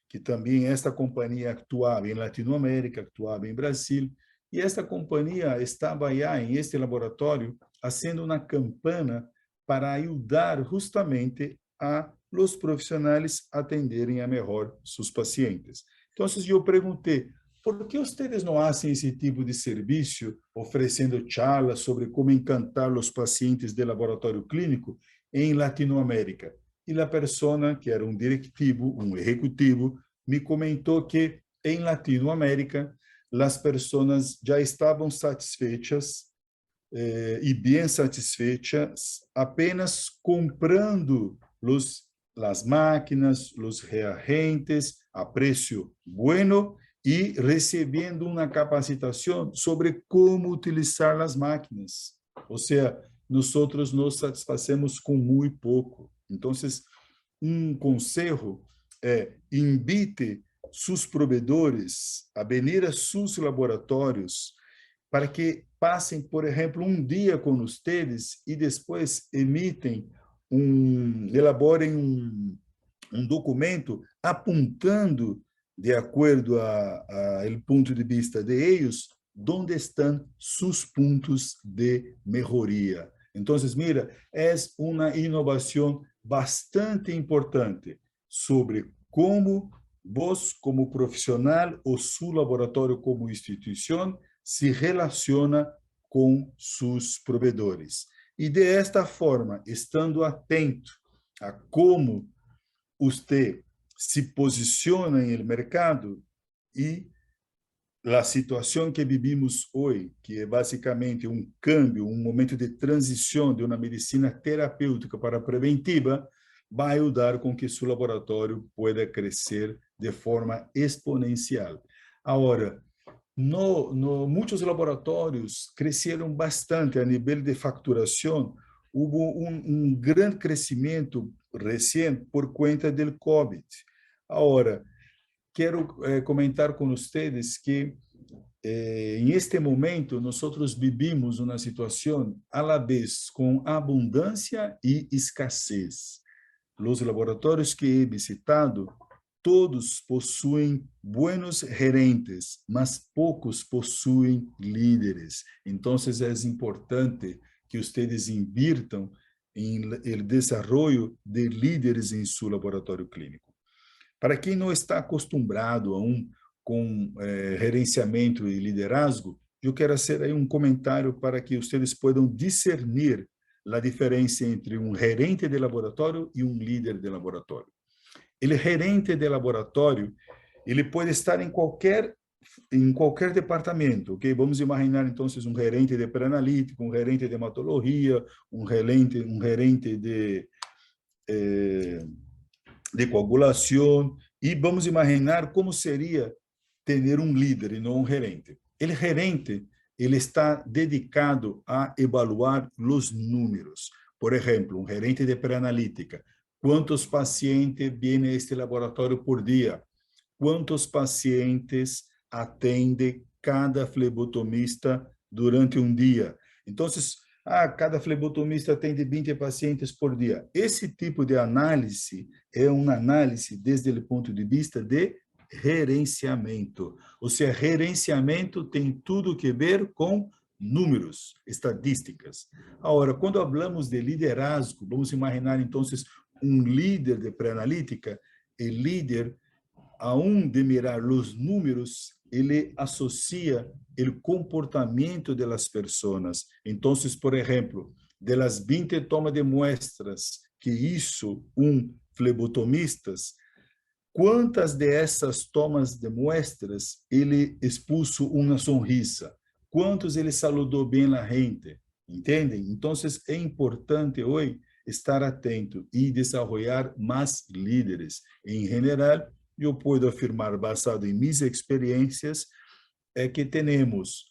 que também esta companhia atuava em Latinoamérica, atuava em Brasil, e esta companhia estava aí em este laboratório fazendo uma campanha para ajudar justamente a os profissionais a atenderem a melhor seus pacientes. Então, eu perguntei, por que vocês não fazem esse tipo de serviço, oferecendo charlas sobre como encantar os pacientes de laboratório clínico em Latinoamérica? E a pessoa, que era um diretivo, um executivo, me comentou que em Latinoamérica as pessoas já estavam satisfeitas e bem satisfeitas apenas comprando as máquinas, os reagentes a preço bueno e recebendo uma capacitação sobre como utilizar as máquinas. Ou seja, nós nos satisfazemos com muito pouco. Então, um conselho é invite seus provedores a vir a seus laboratórios para que passem, por exemplo, um dia com vocês e depois elaborem um documento apontando, de acordo ao ponto de vista de eles, onde estão seus pontos de melhoria. Então, mira, é uma inovação bastante importante sobre como vos, como profissional, ou seu laboratório como instituição, se relaciona com seus provedores. E, desta forma, estando atento a como você se posiciona no mercado e a situação que vivimos hoje, que é basicamente um câmbio, um momento de transição de uma medicina terapêutica para preventiva, vai ajudar com que seu laboratório pueda crescer de forma exponencial. Agora, muitos laboratórios cresceram bastante a nível de facturação. Houve um grande crescimento recente por conta do COVID. Agora, quero comentar com vocês que, em este momento, nós vivimos uma situação a la vez com abundância e escassez. Os laboratórios que he visitado, todos possuem buenos gerentes, mas poucos possuem líderes. Então, é importante que vocês invirtam em desenvolvimento de líderes em seu laboratório clínico. Para quem não está acostumado com gerenciamento e liderazgo, eu quero fazer aí um comentário para que vocês possam discernir a diferença entre um gerente de laboratório e um líder de laboratório. O gerente de laboratório, ele pode estar em qualquer departamento, ok? Vamos imaginar, então, um gerente de pré-analítico, um gerente de hematologia, um gerente de coagulação, e vamos imaginar como seria ter um líder e não um gerente. O gerente, ele está dedicado a evaluar os números. Por exemplo, um gerente de pré-analítica, quantos pacientes vêm a este laboratório por dia? Quantos pacientes atende cada flebotomista durante um dia. Então, cada flebotomista atende 20 pacientes por dia. Esse tipo de análise é uma análise desde o ponto de vista de gerenciamento. Ou seja, gerenciamento tem tudo que ver com números, estatísticas. Agora, quando falamos de liderazgo, vamos imaginar, então, um líder de pré-analítica, o líder, aún de mirar os números, ele associa o comportamento das pessoas. Então, por exemplo, de las 20 tomas de muestras que hizo um flebotomista, quantas dessas tomas de muestras ele expulsou uma sonrisa? Quantos ele saludou bem a gente? Entendem? Então, é importante hoje estar atento e desenvolver mais líderes. Em geral, eu posso afirmar, basado em minhas experiências, é que temos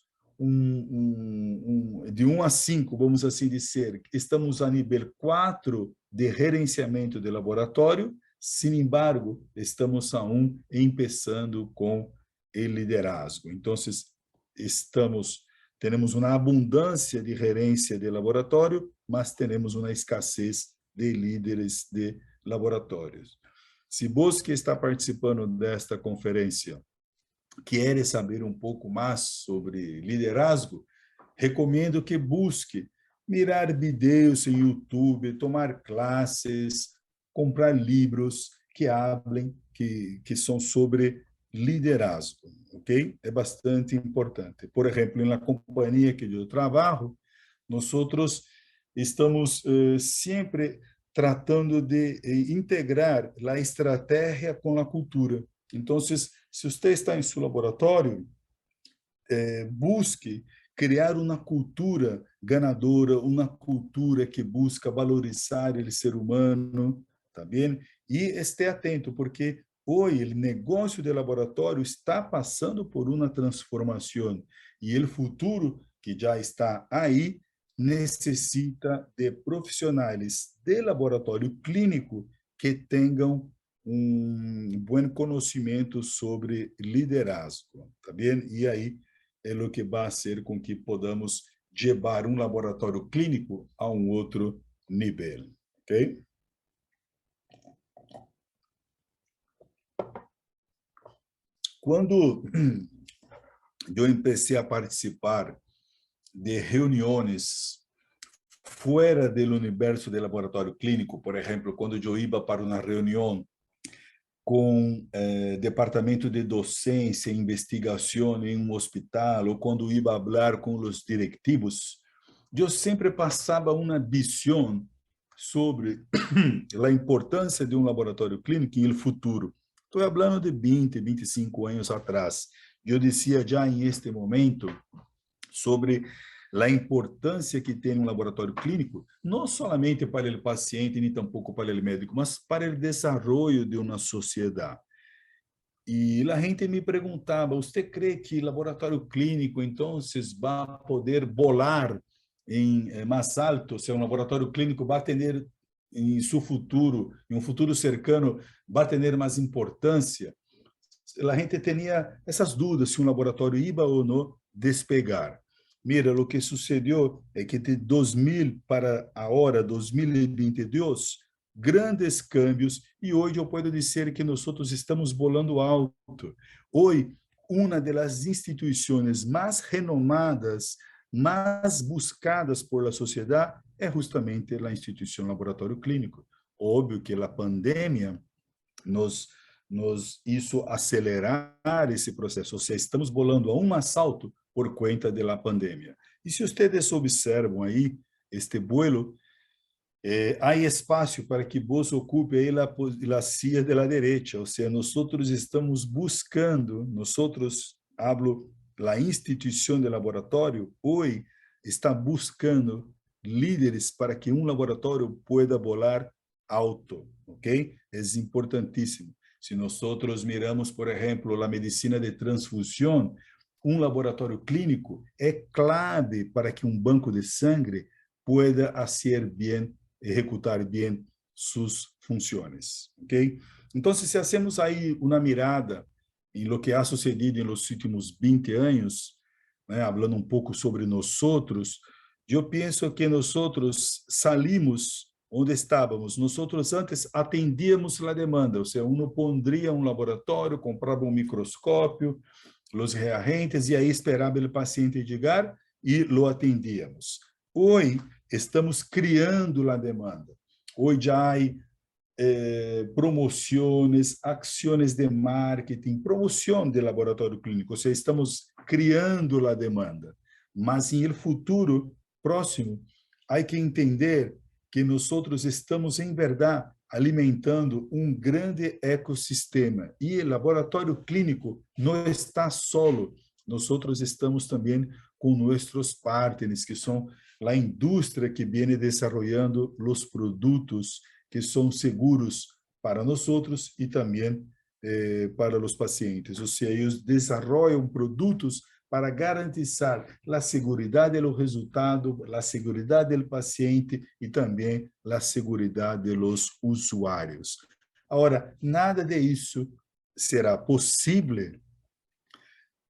de 1 a 5, vamos assim dizer, estamos a nível 4 de gerenciamento de laboratório. Sin embargo, estamos aún começando com o liderazgo. Então, temos uma abundância de gerência de laboratório, mas temos uma escassez de líderes de laboratórios. Se você que está participando desta conferência quer saber um pouco mais sobre liderazgo, recomendo que busque mirar vídeos em YouTube, tomar classes, comprar livros que hablem, que são sobre liderazgo, ok? É bastante importante. Por exemplo, na companhia que eu trabalho, nós estamos sempre tratando de integrar a estratégia com a cultura. Então, se você está em seu laboratório, busque criar uma cultura ganadora, uma cultura que busca valorizar o ser humano, tá bem? E esteja atento, porque hoje o negócio de laboratório está passando por uma transformação e o futuro que já está aí necessita de profissionais de laboratório clínico que tenham bom conhecimento sobre liderazgo, tá bem? E aí é o que vai ser com que podamos levar um laboratório clínico a outro nível, ok? Quando eu comecei a participar de reuniões fora do universo do laboratório clínico, por exemplo, quando eu ia para uma reunião com departamento de docência e investigação em um hospital, ou quando ia falar com os directivos, eu sempre passava uma visão sobre a importância de um laboratório clínico em el futuro. Estou falando de 20, 25 anos atrás. Eu dizia já em este momento sobre a importância que tem um laboratório clínico, não somente para o paciente, nem tampouco para o médico, mas para o desenvolvimento de uma sociedade. E a gente me perguntava, você crê que laboratório clínico, então, vai poder volar em mais alto, se um laboratório clínico vai ter em seu futuro, em um futuro cercano, vai ter mais importância? A gente tinha essas dúvidas se um laboratório ia ou não despegar. Mira, o que sucedeu é que de 2000 para agora, 2022, grandes cambios, e hoje eu posso dizer que nós estamos volando alto. Hoje, uma das instituições mais renomadas, mais buscadas por a sociedade, é justamente a instituição Laboratório Clínico. Óbvio que a pandemia nos hizo acelerar esse processo, ou seja, estamos volando a mais alto por conta da pandemia. E se vocês observam aí este vuelo, há espaço para que você ocupe aí a silla de la derecha, ou seja, nós estamos buscando, hablo, a instituição de laboratório, hoje está buscando líderes para que um laboratório pueda volar alto, ok? É importantíssimo. Se nós miramos, por exemplo, a medicina de transfusão, um laboratório clínico é clave para que um banco de sangue pueda fazer bem, executar bem suas funções, ok? Então, se hacemos aí uma mirada em lo que ha sucedido nos últimos 20 anos, né, falando um pouco sobre nós outros, eu penso que nós outros salimos onde estávamos. Nós outros antes atendíamos a demanda, ou seja, uno pondria um laboratório, comprava um microscópio, os reagentes e aí esperava o paciente chegar e lo atendíamos. Hoje estamos criando a demanda. Hoje já há promoções, ações de marketing, promoção de laboratório clínico, ou seja, estamos criando a demanda. Mas em el futuro próximo, há que entender que nós estamos, em verdade, alimentando um grande ecossistema. E o laboratório clínico não está solo. Nós estamos também com nossos partners, que são a indústria que vem desenvolvendo os produtos que são seguros para nós e também para os pacientes. Ou seja, eles desenvolvem produtos para garantizar a segurança do resultado, a segurança do paciente e também a segurança dos usuários. Agora, nada disso será possível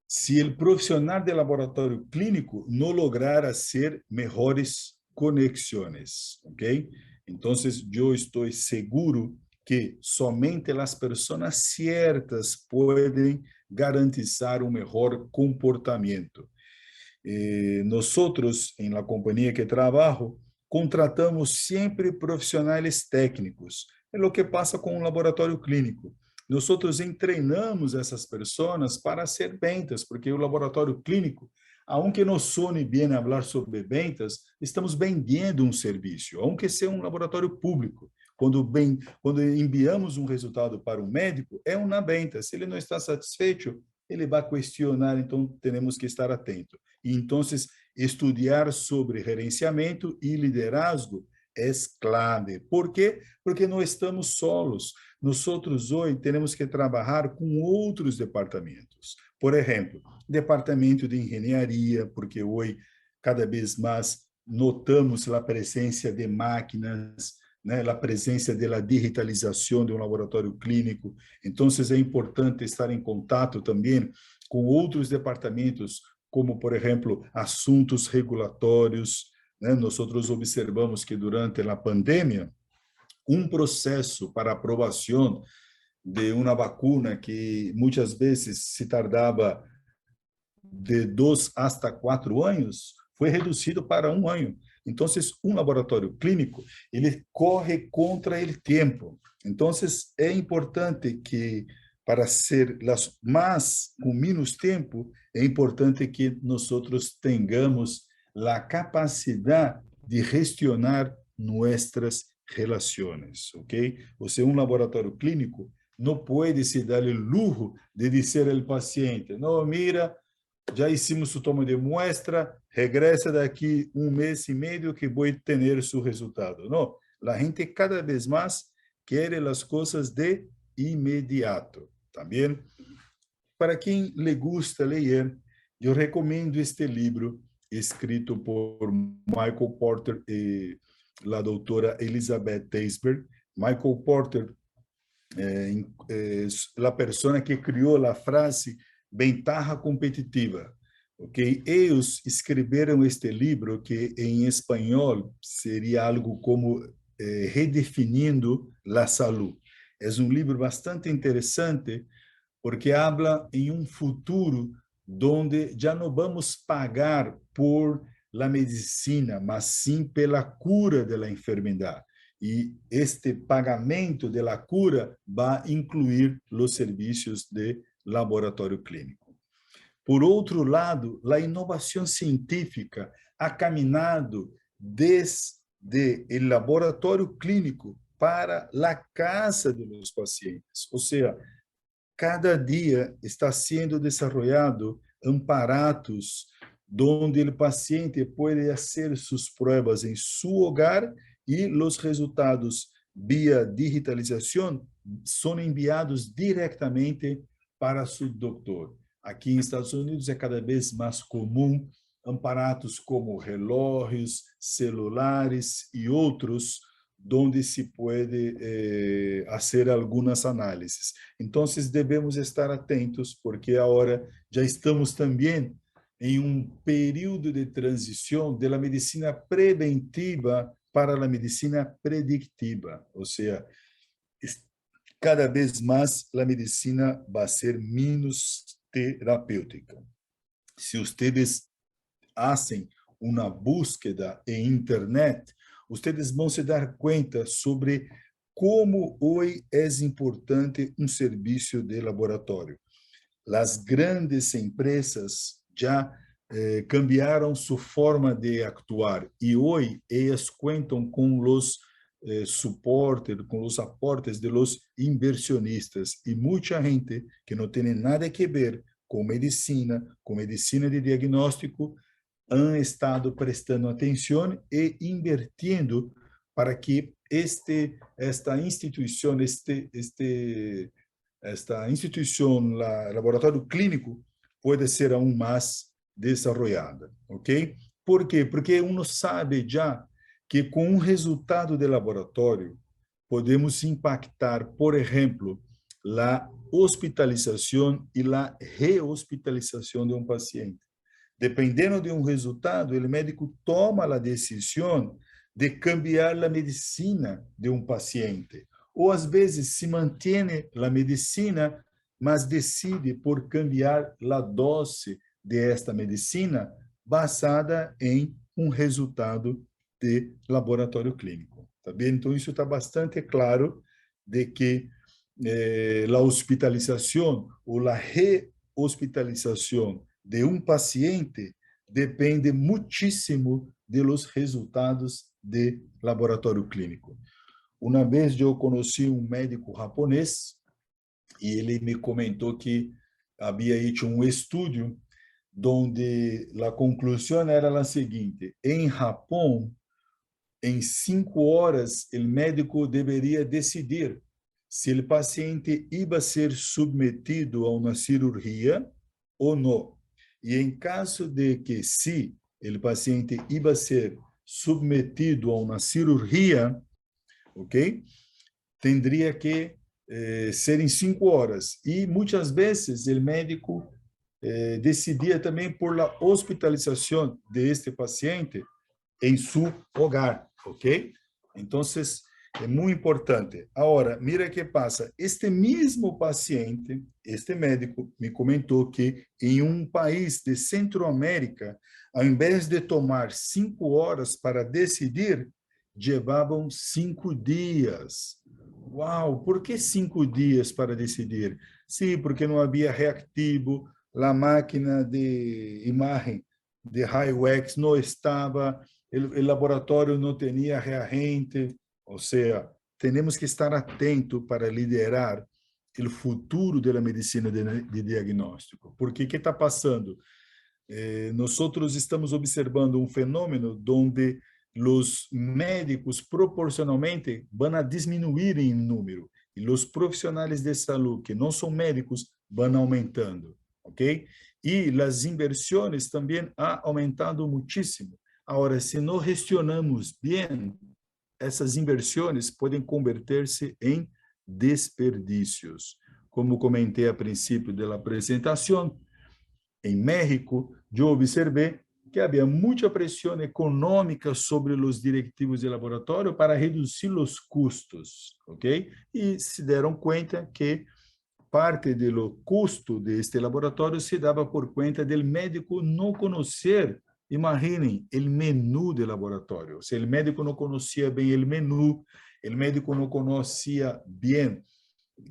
se o profissional de laboratório clínico não lograr fazer melhores conexões, ok? Então, eu estou seguro que somente as pessoas certas podem garantizar um melhor comportamento. Nós, em la companhia que trabalho, contratamos sempre profissionais técnicos. É o que passa com um laboratório clínico. Nós treinamos essas pessoas para ser ventas, porque o laboratório clínico, aunque não soe bem falar sobre ventas, estamos vendendo um serviço, aunque seja um laboratório público. Quando enviamos um resultado para um médico, é uma venda. Se ele não está satisfeito, ele vai questionar, então temos que estar atento. E então, estudar sobre gerenciamento e liderazgo é clave. Por quê? Porque não estamos solos. Nós hoje temos que trabalhar com outros departamentos. Por exemplo, departamento de engenharia, porque hoje cada vez mais notamos a presença de máquinas, né, a presença da digitalização de um laboratório clínico. Então, é importante estar em contato também com outros departamentos, como, por exemplo, assuntos regulatórios. Né? Nós observamos que durante a pandemia, um processo para aprovação de uma vacuna que muitas vezes se tardava de 2 hasta 4 anos, foi reduzido para 1 ano. Então, um laboratório clínico, ele corre contra o tempo. Então, é importante que, para ser mais com menos tempo, é importante que nós tenhamos a capacidade de gestionar nossas relações, ok? Ou seja, um laboratório clínico não pode se dar o luxo de dizer ao paciente, não, mira, já hicimos su toma de muestra, regresa daqui 1 mês e meio que vou ter seu resultado. Não, a gente cada vez mais quer as coisas de imediato. Também, para quem le gusta ler, eu recomendo este livro escrito por Michael Porter e a doutora Elizabeth Teisberg. Michael Porter é a pessoa que criou a frase ventaja competitiva. Ok? Eles escreveram este livro que em espanhol seria algo como Redefinindo a Saúde. É um livro bastante interessante porque habla em um futuro onde já não vamos pagar por la medicina, mas sim pela cura da enfermidade. E este pagamento da cura vai incluir os serviços de laboratório clínico. Por outro lado, a inovação científica ha caminhado desde o laboratório clínico para a casa dos pacientes. Ou seja, cada dia está sendo desenvolvido aparatos onde o paciente pode fazer suas provas em seu hogar e os resultados via digitalização são enviados diretamente para seu doutor. Aqui nos Estados Unidos é cada vez mais comum aparatos como relógios, celulares e outros, donde se puede hacer algunas análisis. Entonces debemos estar atentos porque ahora ya estamos también em um período de transição da medicina preventiva para a medicina predictiva, ou seja, cada vez mais a medicina vai ser menos terapêutica. Se vocês fazem uma búsqueda em internet, vocês vão se dar conta sobre como hoje é importante um serviço de laboratório. As grandes empresas já cambiaram sua forma de actuar e hoje elas contam com os suportes, com os aportes de los inversionistas e muita gente que não tem nada a ver com medicina de diagnóstico, han estado prestando atenção e invirtiendo para que esta instituição, esta instituição, laboratório clínico, pode ser aún mais desarrollada, ok? Por quê? Porque uno sabe já que com um resultado de laboratório podemos impactar, por exemplo, a hospitalização e a rehospitalização de um paciente. Dependendo de um resultado, o médico toma a decisão de cambiar a medicina de um paciente. Ou, às vezes, se mantém a medicina, mas decide por cambiar a dose de esta medicina basada em um resultado de laboratório clínico. Tá bem? Então, isso está bastante claro de que a hospitalização ou a rehospitalização de um paciente depende muitíssimo de los resultados de laboratório clínico. Uma vez eu conheci um médico japonês e ele me comentou que havia hecho um estudo onde a conclusão era a seguinte: em Japão, em 5 horas, o médico deveria decidir se o paciente ia ser submetido a uma cirurgia ou não. E em caso de que se o paciente ia ser submetido a uma cirurgia, ok? Tendria que ser em 5 horas. E muitas vezes o médico decidia também por la hospitalização de este paciente em seu hogar, ok? Então, é muito importante. Agora, mira que passa. Este mesmo paciente, este médico, me comentou que em um país de Centroamérica, ao invés de tomar 5 horas para decidir, levavam 5 dias. Uau, por que 5 dias para decidir? Sim, porque não havia reactivo, a máquina de imagem de raio-x não estava, o laboratório não tinha reagente. Ou seja, temos que estar atentos para liderar o futuro da medicina de diagnóstico. Porque o que está passando? Nós estamos observando um fenômeno onde os médicos proporcionalmente vão a diminuir em número e os profissionais de saúde que não são médicos vão aumentando, ok? E as inversões também han aumentado muitíssimo. Agora, se não gestionamos bem, essas inversões podem converter-se em desperdícios. Como comentei a princípio da apresentação, em México, eu observei que havia muita pressão econômica sobre os directivos de laboratório para reduzir os custos, ok? E se deram conta que parte do custo deste laboratório se dava por conta do médico não conhecer. Imaginem, o menu do laboratório. Se o médico não conhecia bem o menu, o médico não conhecia bem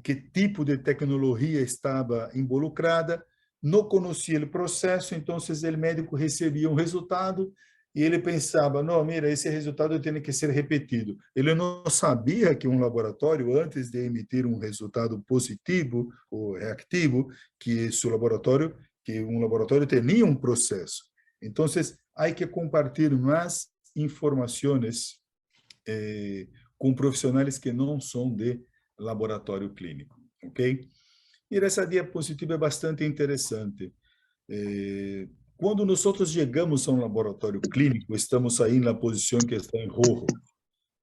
que tipo de tecnologia estava involucrada, não conhecia o processo, então o médico recebia um resultado e ele pensava, não, mira, esse resultado tem que ser repetido. Ele não sabia que um laboratório, antes de emitir um resultado positivo ou reativo, que um laboratório tinha um processo. Então, há que compartilhar mais informações com profissionais que não são de laboratório clínico, ok? E essa diapositiva é bastante interessante. Quando nós chegamos a um laboratório clínico, estamos aí na posição que está em rojo.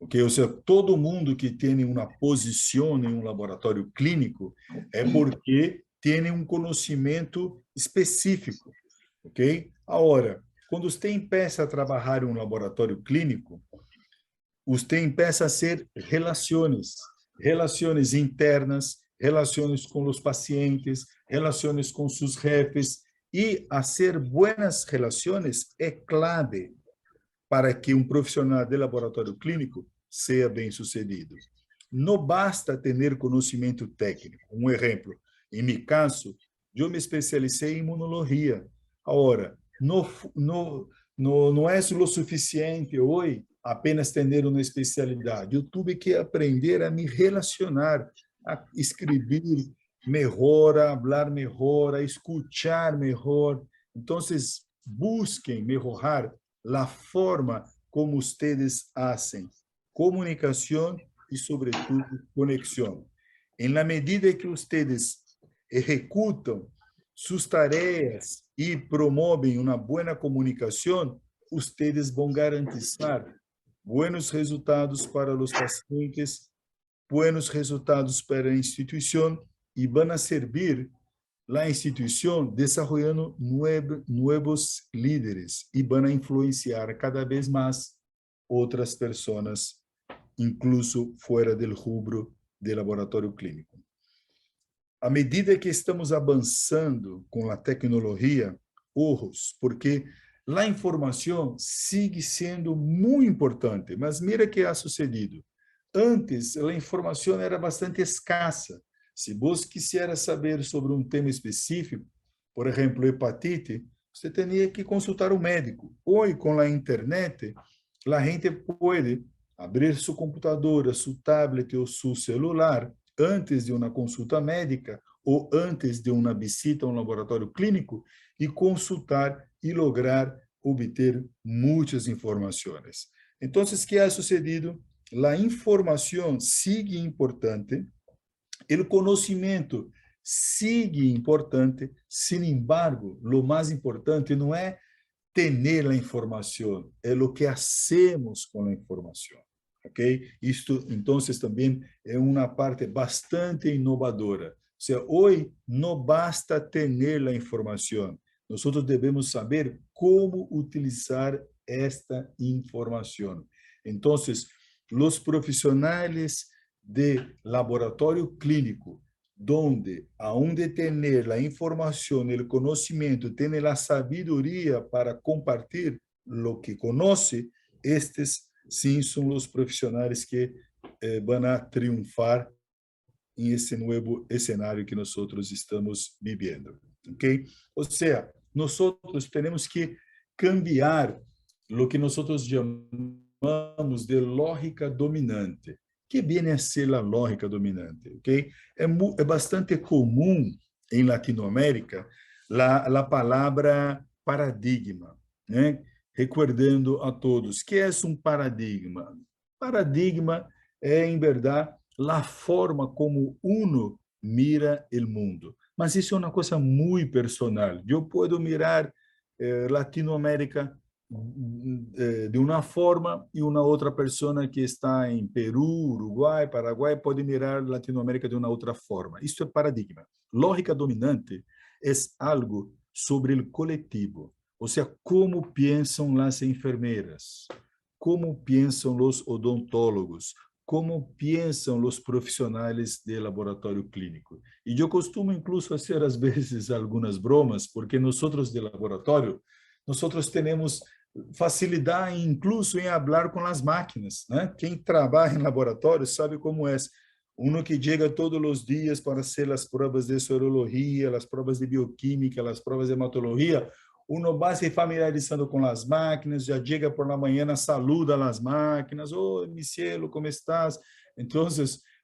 Ok? Ou seja, todo mundo que tem uma posição em um laboratório clínico é porque tem um conhecimento específico, ok? Agora, quando você empieza a trabalhar em um laboratório clínico, você empieza a ser relações internas, relações com os pacientes, relações com seus jefes, e hacer buenas relações é clave para que um profissional de laboratório clínico seja bem sucedido. Não basta ter conhecimento técnico. Um exemplo, em meu caso, eu me especializei em imunologia. Agora, não é o suficiente hoje apenas ter uma especialidade. Eu tive que aprender a me relacionar, a escrever melhor, a falar melhor, a escutar melhor. Então, busquem melhorar a forma como vocês fazem comunicação e, sobretudo, conexão. Em la medida que vocês executam suas tarefas e promovem uma boa comunicação, vocês vão garantizar buenos resultados para os pacientes, buenos resultados para a instituição e vão servir a instituição desarrollando novos líderes e vão influenciar cada vez mais outras pessoas, incluso fora do rubro de laboratório clínico. À medida que estamos avançando com a tecnologia, ojos, porque a informação sigue sendo muito importante, mas mira o que ha sucedido. Antes, a informação era bastante escassa. Se você quisesse saber sobre um tema específico, por exemplo, hepatite, você tinha que consultar o médico. Hoje, com a internet, a gente pode abrir seu computador, seu tablet ou seu celular antes de uma consulta médica ou antes de uma visita a um laboratório clínico e consultar e lograr obter muitas informações. Então, o que ha sucedido? A informação sigue importante, o conhecimento sigue importante, sin embargo, o mais importante não é ter a informação, é o que hacemos com a informação. Ok? Isto, então, também é uma parte bastante inovadora. Ou seja, hoje não basta ter a informação, nós devemos saber como utilizar esta informação. Então, os profissionais de laboratório clínico, onde ter a informação, o conhecimento, ter a sabedoria para compartilhar o que conhece, estes sim são os profissionais que vão a triunfar em esse novo cenário que nós estamos vivendo, ok? Ou seja, nós temos que cambiar o que nós chamamos de lógica dominante. Que vem a ser a lógica dominante, ok? É bastante comum em Latinoamérica a palavra paradigma, né? Recordando a todos, que é um paradigma? Paradigma é, em verdade, a forma como uno mira o mundo. Mas isso é uma coisa muito personal. Eu posso mirar Latinoamérica de uma forma e uma outra pessoa que está em Peru, Uruguai, Paraguai pode mirar Latinoamérica de uma outra forma. Isso é paradigma. Lógica dominante é algo sobre o coletivo, ou seja, como pensam as enfermeiras, como pensam os odontólogos, como pensam os profissionais de laboratório clínico. E eu costumo incluso fazer às vezes algumas bromas, porque nós de laboratório, nós temos facilidade incluso em falar com as máquinas, né? Quem trabalha em laboratório sabe como é. Uno que chega todos os dias para fazer as provas de sorologia, as provas de bioquímica, as provas de hematologia, uno vai se familiarizando com as máquinas, já chega por la manhã, saluda as máquinas, oh, mi cielo, como estás? Então,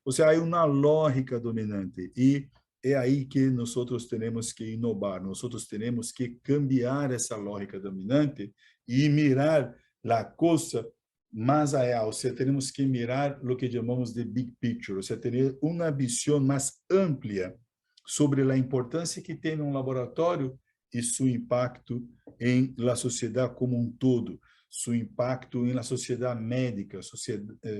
ou seja, há uma lógica dominante e é aí que nós temos que inovar, nós temos que cambiar essa lógica dominante e mirar a coisa mais real, ou seja, temos que mirar o que chamamos de big picture, ou seja, ter uma visão mais ampla sobre a importância que tem um laboratório e seu impacto em la sociedade como um todo. seu impacto na sociedade médica,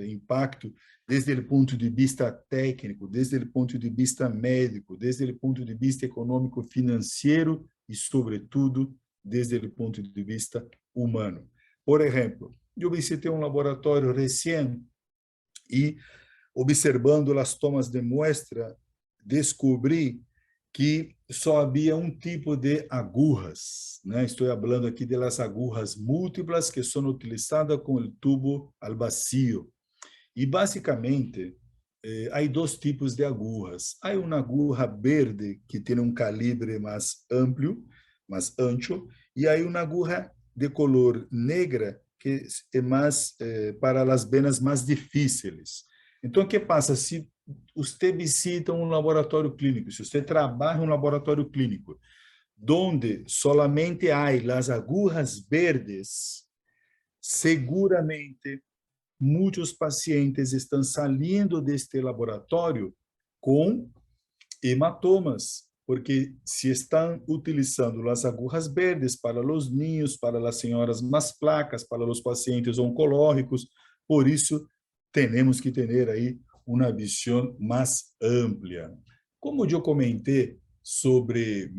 impacto desde o ponto de vista técnico, desde o ponto de vista médico, desde o ponto de vista econômico, financeiro e, sobretudo, desde o ponto de vista humano. Por exemplo, eu visitei um laboratório recém e, observando as tomas de muestra, descobri que só havia um tipo de agulhas, né? Estou falando aqui das agulhas múltiplas que são utilizadas com o tubo al vacío. E, basicamente, há dois tipos de agulhas. Há uma agulha verde, que tem um calibre mais amplo, mais ancho, e há uma agulha de color negra, que é mais para as venas mais difíceis. Então, o que passa? Se você visita um laboratório clínico, se você trabalha em um laboratório clínico, onde solamente há as agulhas verdes, seguramente muitos pacientes estão saindo deste laboratório com hematomas, porque se estão utilizando as agulhas verdes para os ninhos, para as senhoras mais flacas, para os pacientes oncológicos, por isso temos que ter aí uma visão mais ampla. Como eu comentei sobre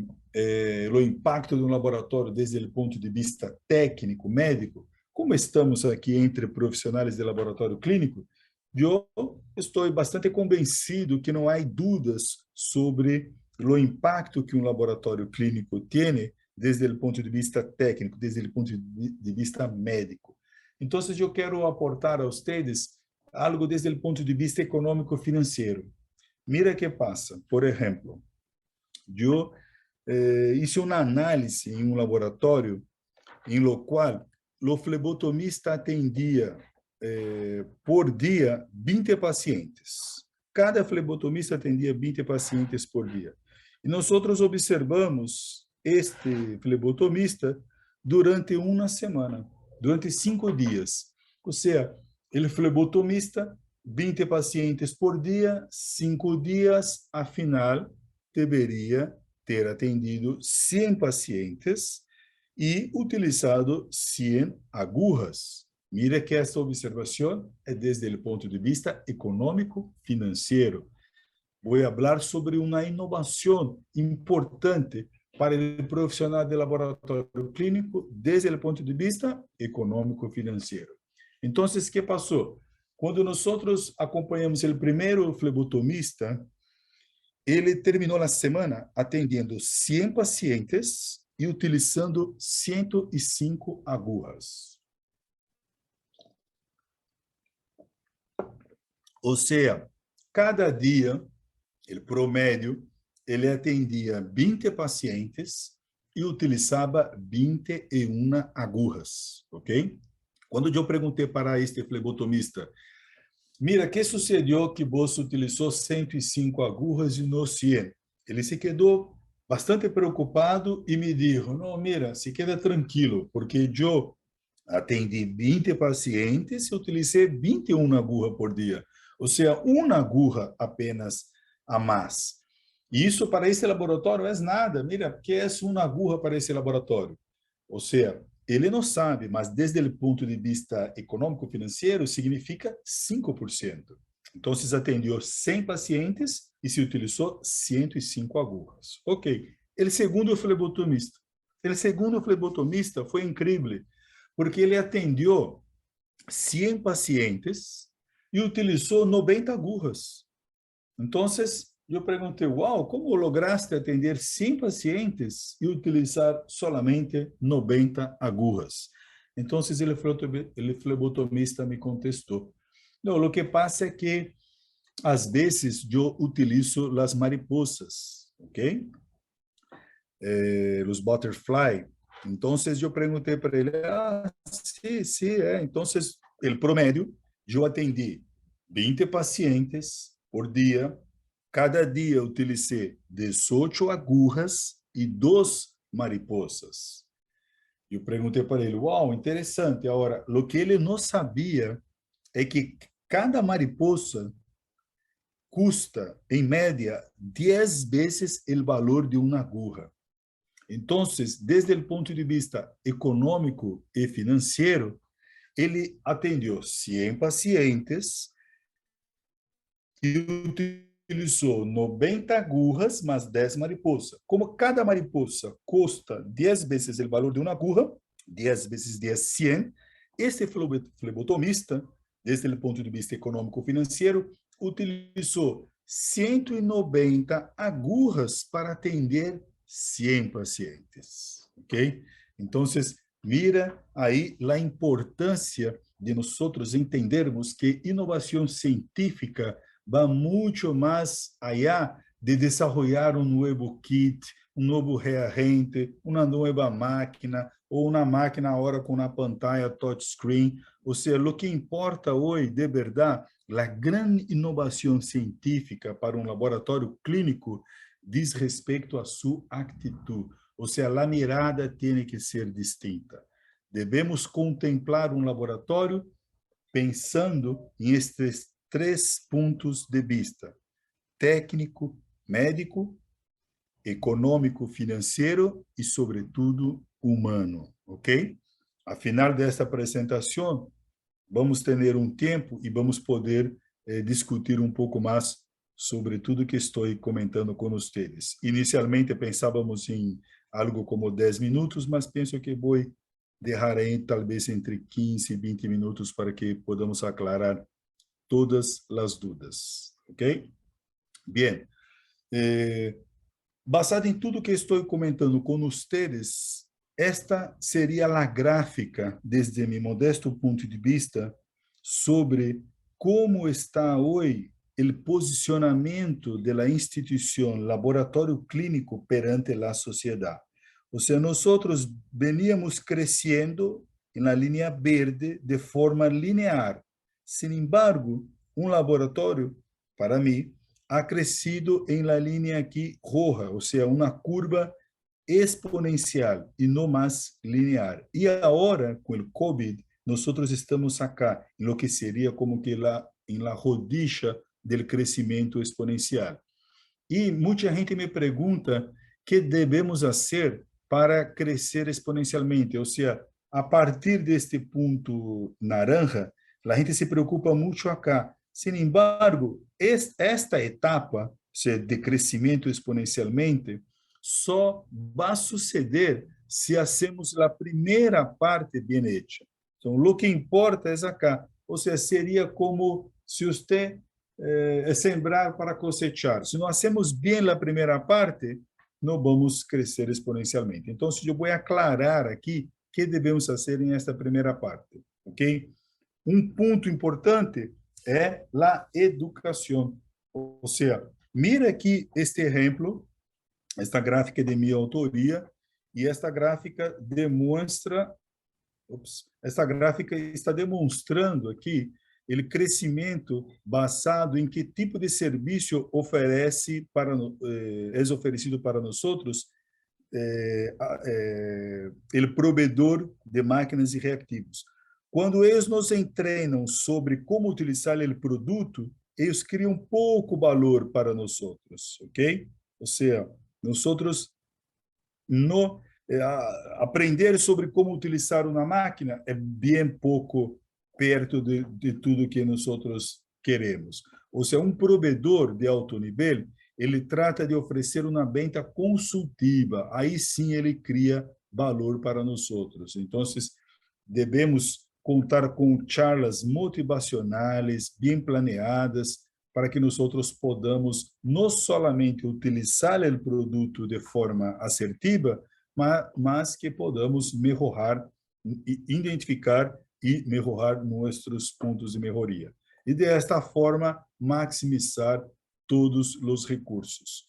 o impacto do laboratório desde o ponto de vista técnico, médico, como estamos aqui entre profissionais de laboratório clínico, eu estou bastante convencido que não há dúvidas sobre o impacto que um laboratório clínico tem desde o ponto de vista técnico, desde o ponto de vista médico. Então, eu quero aportar a vocês algo desde o ponto de vista econômico-financeiro. Mira que passa. Por exemplo, eu hice uma análise em um laboratório em lo qual o flebotomista atendia por dia 20 pacientes. Cada flebotomista atendia 20 pacientes por dia. E nós observamos este flebotomista durante uma semana, durante 5 dias. Ou seja, ele flebotomista, 20 pacientes por dia, 5 dias, afinal, deveria ter atendido 100 pacientes e utilizado 100 agulhas. Mira que esta observação é desde o ponto de vista econômico financeiro. Vou falar sobre uma inovação importante para o profissional de laboratório clínico desde o ponto de vista econômico financeiro. Então, o que passou? Quando nós acompanhamos o primeiro flebotomista, ele terminou a semana atendendo 100 pacientes e utilizando 105 agulhas. Ou seja, cada dia, o promédio, ele atendia 20 pacientes e utilizava 21 agulhas, ok? Quando eu perguntei para este flebotomista, mira, que sucedeu que você utilizou 105 agulhas e não 100? Ele se quedou bastante preocupado e me disse, não, mira, se queda tranquilo, porque eu atendi 20 pacientes e utilizei 21 agulhas por dia. Ou seja, uma agulha apenas a mais. E isso para esse laboratório é nada. Mira, que é uma agulha para esse laboratório? Ou seja, ele não sabe, mas desde o ponto de vista econômico-financeiro, significa 5%. Então, se atendeu 100 pacientes e se utilizou 105 agulhas. Ok. O segundo flebotomista foi incrível, porque ele atendeu 100 pacientes e utilizou 90 agulhas. Então, eu perguntei, uau, como lograste atender 100 pacientes e utilizar solamente 90 agulhas? Então, o flebotomista me contestou. Não, o que passa é que, às vezes, eu utilizo as mariposas, ok? Os butterfly. Então, eu perguntei para ele, sim, é. Então, o promédio, eu atendi 20 pacientes por dia. Cada dia utilizei 18 agulhas e 2 mariposas. Eu perguntei para ele, uau, interessante. Agora, o que ele não sabia é que cada mariposa custa, em média, 10 vezes o valor de uma agulha. Então, desde o ponto de vista econômico e financeiro, ele atendeu 100 pacientes e utilizou 90 agulhas, mais 10 mariposas. Como cada mariposa custa 10 vezes o valor de uma agulha, 10 vezes 10, 100, este flebotomista, desde o ponto de vista econômico-financeiro, utilizou 190 agulhas para atender 100 pacientes. Ok? Então, mira aí a importância de nós entendermos que inovação científica va mucho más allá de desarrollar un nuevo kit, un nuevo reagente, una nueva máquina, ou uma máquina agora com uma pantalla touchscreen. Ou seja, o que importa hoje, de verdade, a grande inovação científica para um laboratório clínico diz respeito à sua atitude. Ou seja, a mirada tem que ser distinta. Devemos contemplar um laboratório pensando em estes 3 pontos de vista: técnico, médico, econômico, financeiro e, sobretudo, humano, ok? A final desta apresentação, vamos ter um tempo e vamos poder discutir um pouco mais sobre tudo que estou comentando com vocês. Inicialmente pensávamos em algo como 10 minutos, mas penso que vou deixar aí talvez entre 15 e 20 minutos para que podamos aclarar todas as dúvidas, ok? Bem, basado em tudo que estou comentando com vocês, esta seria a gráfica, desde meu modesto ponto de vista, sobre como está hoje o posicionamento da instituição laboratório clínico perante a sociedade. Ou seja, nós veníamos crescendo na linha verde de forma linear. Sin embargo, um laboratório, para mim, ha crescido em la linha aqui roja, ou seja, uma curva exponencial e não mais linear. E agora, com o COVID, nós estamos acá, em lo que seria como que em la rodilha do crescimento exponencial. E muita gente me pergunta que devemos fazer para crescer exponencialmente, ou seja, a partir deste ponto naranja, a gente se preocupa muito acá. Sin embargo, esta etapa de crescimento exponencialmente só vai suceder se hacemos a primeira parte bem hecha. Então, o que importa é acá. Ou seja, seria como se você sembrar para cosechar. Se não hacemos bem a primeira parte, não vamos crescer exponencialmente. Então, eu vou aclarar aqui o que devemos fazer nesta primeira parte, ok? Um ponto importante é a educação. Ou seja, mira aqui este exemplo, esta gráfica de minha autoria, e esta gráfica demonstra, esta gráfica está demonstrando aqui o crescimento basado em que tipo de serviço oferece é oferecido para nós outros o provedor de máquinas e reativos. Quando eles nos treinam sobre como utilizar o produto, eles criam pouco valor para nós outros, ok? Ou seja, nós outros no aprender sobre como utilizar uma máquina é bem pouco perto de tudo que nós outros queremos. Ou seja, um provedor de alto nível, ele trata de oferecer uma venda consultiva. Aí sim ele cria valor para nós outros. Então, devemos contar com charlas motivacionais bem planeadas para que nós outros podamos não somente utilizar o produto de forma assertiva, mas que podamos melhorar, identificar e melhorar nossos pontos de melhoria. E, desta forma, maximizar todos os recursos.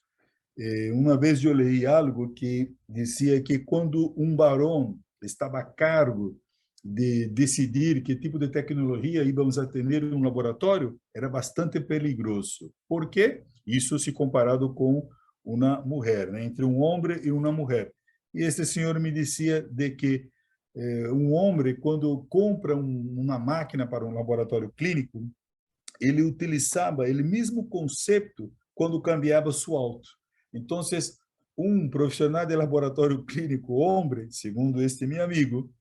Uma vez eu li algo que dizia que quando um barão estava a cargo de decidir que tipo de tecnologia íamos a ter em um laboratório, era bastante perigoso. Por quê? Isso se comparado com uma mulher, né? Entre um homem e uma mulher. E este senhor me dizia de que um homem, quando compra uma máquina para um laboratório clínico, ele utilizava o mesmo conceito quando cambiava seu auto. Então, um profissional de laboratório clínico, homem, segundo este meu amigo,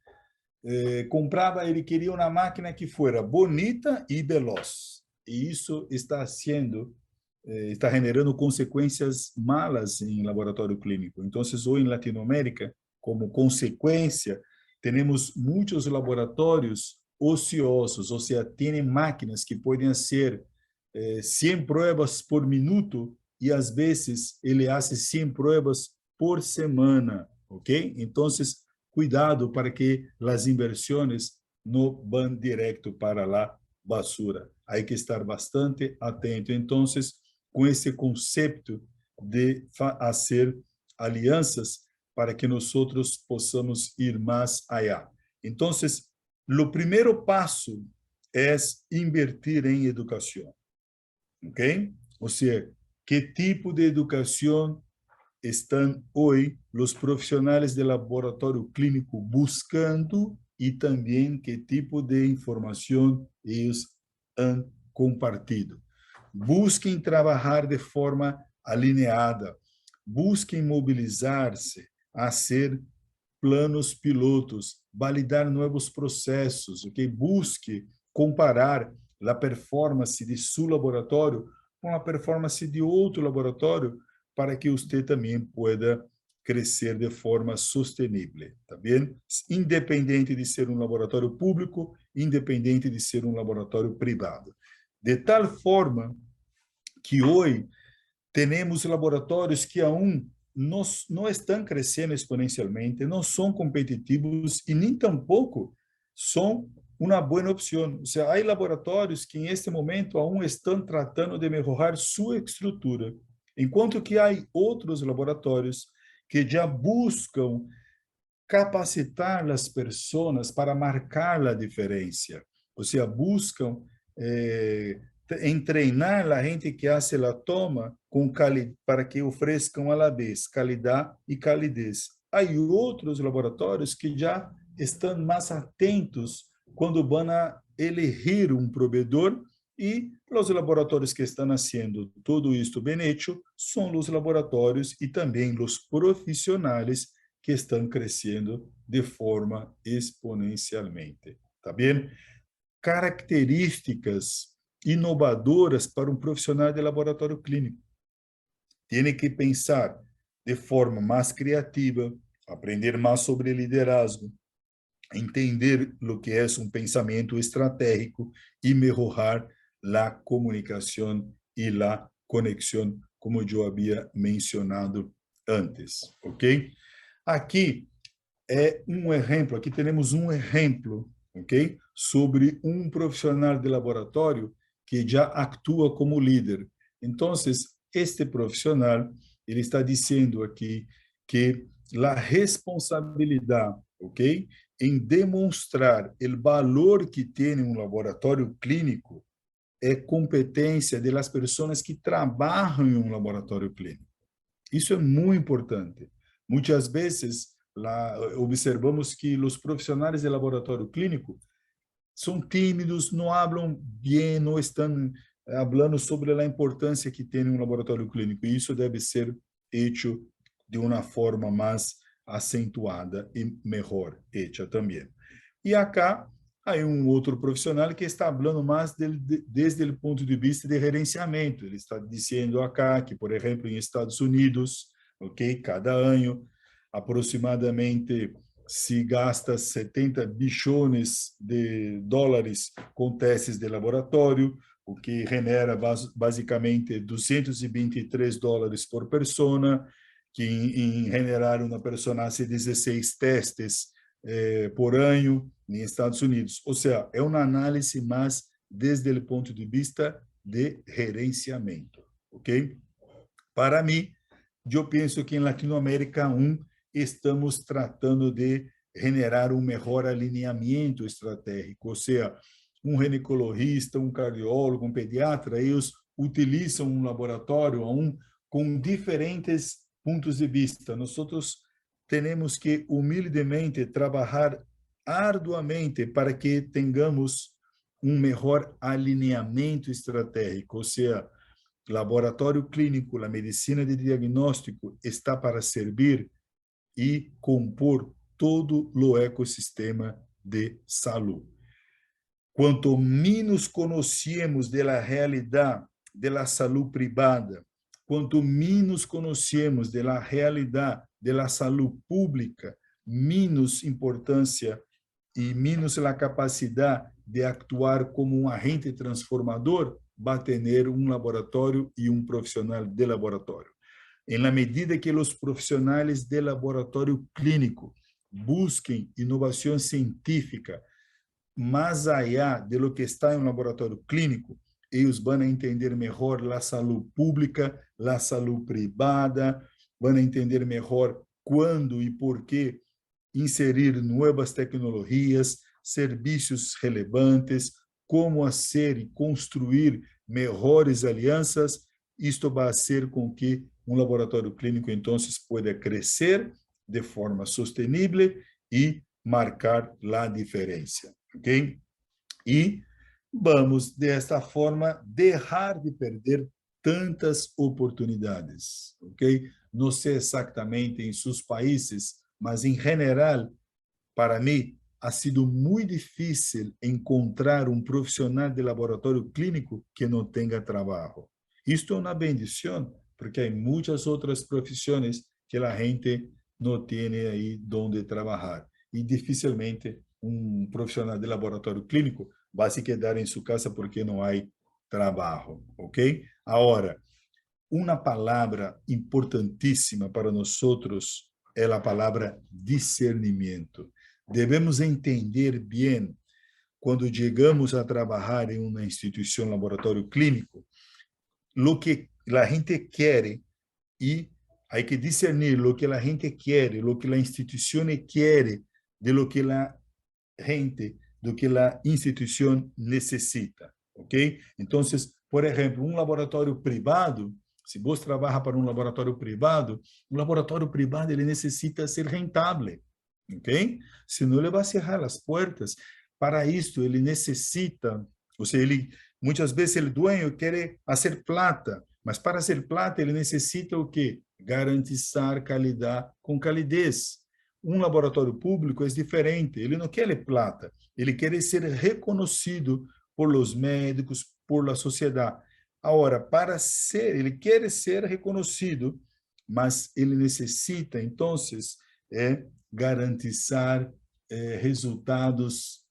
comprava, ele queria uma máquina que fosse bonita e veloz. E isso está generando consequências malas em laboratório clínico. Então, hoje em Latinoamérica, como consequência, temos muitos laboratórios ociosos, ou seja, tem máquinas que podem ser 100 pruebas por minuto e às vezes ele faz 100 pruebas por semana, ok? Então, cuidado para que as inversões não vão direto para a basura. Há que estar bastante atento. Então, com esse conceito de fazer alianças para que nós possamos ir mais allá. Então, o primeiro passo é invertir em educação, ok? Ou seja, que tipo de educação estão hoje os profissionais de laboratório clínico buscando e também que tipo de informação eles han compartido. Busquem trabalhar de forma alinhada, busquem mobilizar-se, fazer planos pilotos, validar novos processos, ok? Busque comparar a performance de seu laboratório com a performance de outro laboratório para que você também pueda crescer de forma sustentável, tá bem? Independente de ser um laboratório público, independente de ser um laboratório privado. De tal forma que hoje temos laboratórios que aún não estão crescendo exponencialmente, não são competitivos e nem tampouco são uma boa opção. Ou seja, há laboratórios que, em este momento, aún estão tratando de melhorar sua estrutura, enquanto que há outros laboratórios que já buscam capacitar as pessoas para marcar a diferença. Ou seja, buscam em treinar a gente que faz a toma para que ofereçam a la vez qualidade e calidez. Há outros laboratórios que já estão mais atentos quando vão a elegir um provedor e os laboratórios que estão fazendo tudo isto bem feito são os laboratórios e também os profissionais que estão crescendo de forma exponencialmente. Tá bem? Características inovadoras para um profissional de laboratório clínico. Tem que pensar de forma mais criativa, aprender mais sobre liderazgo, entender o que é um pensamento estratégico e melhorar a comunicação e a conexão, como eu havia mencionado antes, ok? Aqui é um exemplo, aqui temos um exemplo, ok? Sobre um profissional de laboratório que já atua como líder. Então, este profissional, ele está dizendo aqui que a responsabilidade, ok? Em demonstrar o valor que tem um laboratório clínico é competência das pessoas que trabalham em um laboratório clínico. Isso é muito importante. Muitas vezes, observamos que os profissionais de laboratório clínico são tímidos, não falam bem, não estão falando sobre a importância que tem um laboratório clínico. E isso deve ser feito de uma forma mais acentuada e melhor feita também. E acá, há um outro profissional que está falando mais desde o ponto de vista de gerenciamento. Ele está dizendo acá que, por exemplo, em Estados Unidos, ok, cada ano, aproximadamente se gasta 70 bilhões de dólares com testes de laboratório, o que genera basicamente 223 dólares por pessoa, que em generar uma pessoa hace 16 testes por ano nos Estados Unidos. Ou seja, é uma análise mais desde o ponto de vista de gerenciamento, ok? Para mim, eu penso que em Latinoamérica estamos tratando de generar um melhor alinhamento estratégico, ou seja, um ginecologista, um cardiólogo, um pediatra, eles utilizam um laboratório com diferentes pontos de vista. Nós temos que humildemente trabalhar arduamente para que tenhamos um melhor alinhamento estratégico, ou seja, laboratório clínico, a medicina de diagnóstico está para servir e compor todo o ecossistema de saúde. Quanto menos conhecemos da realidade da saúde privada, quanto menos conhecemos da realidade da saúde pública, menos importância e menos a capacidade de actuar como um agente transformador vai ter um laboratório e um profissional de laboratório. Em la medida que os profissionais de laboratório clínico busquem inovação científica mais allá de lo que está em um laboratório clínico, eles vão entender melhor a saúde pública, a saúde privada, vão entender melhor quando e por que inserir novas tecnologias, serviços relevantes, como fazer e construir melhores alianças. Isto vai fazer com que um laboratório clínico, então, pueda crescer de forma sustentável e marcar a diferença. Ok? E vamos, desta forma, deixar de perder tantas oportunidades. Ok? Não sei exatamente em seus países, mas, em geral, para mim, ha sido muito difícil encontrar um profissional de laboratório clínico que não tenha trabalho. Isto é uma bendição, porque há muitas outras profissões que a gente não tem aí onde trabalhar. E dificilmente um profissional de laboratório clínico vai se quedar em sua casa porque não há trabalho, ok? Agora, uma palavra importantíssima para nós é a palavra discernimento. Devemos entender bem, quando chegamos a trabalhar em uma instituição, laboratório clínico, o que a gente quer e há que discernir o que a gente quer, o que a instituição quer, de lo que a gente, do que a instituição necessita, ok? Então, por exemplo, um laboratório privado, se você trabalha para um laboratório privado ele necessita ser rentável, ok? Senão ele vai cerrar as portas. Para isso, ele necessita, ou seja, muitas vezes o dueño quer fazer plata, mas para fazer plata ele necessita o quê? Garantizar qualidade com calidez. Um laboratório público é diferente, ele não quer plata, ele quer ser reconhecido por los médicos, por la sociedade. Agora, para ser, ele quer ser reconhecido, mas ele necessita, então, garantizar resultados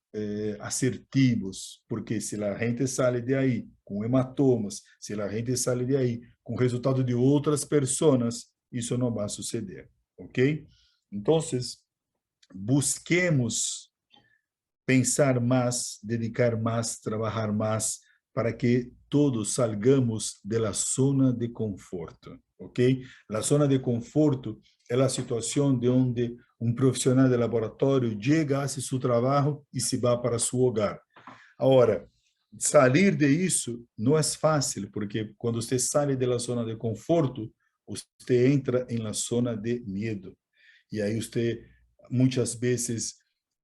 assertivos, porque se a gente sai de aí com hematomas, se a gente sai de aí com resultado de outras pessoas, isso não vai suceder, ok? Então, busquemos pensar mais, dedicar mais, trabalhar mais, para que todos salgamos da zona de conforto, ok? A zona de conforto é a situação de onde um profissional de laboratório chega, faz seu trabalho e se vai para seu hogar. Agora, sair de isso não é fácil, porque quando você sai da zona de conforto, você entra em la zona de medo. E aí você, muitas vezes,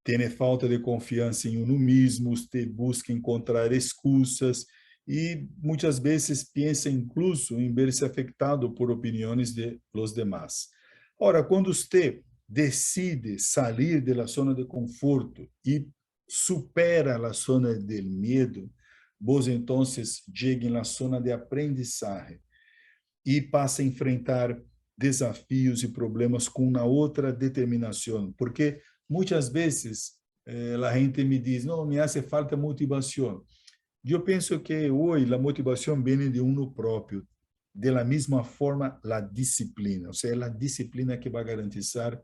tem falta de confiança em uno mesmo, você busca encontrar excusas e muitas vezes pensa incluso em ver-se afetado por opiniões de los demás. Ora, quando você decide sair da zona de conforto e supera a zona do medo, vos então chega na zona de aprendizagem e passa a enfrentar desafios e problemas com uma outra determinação, porque muitas vezes a gente me diz, não, me hace falta motivação. Eu penso que hoje a motivação vem de uno próprio, de la mesma forma a disciplina, ou seja, a disciplina que vai garantizar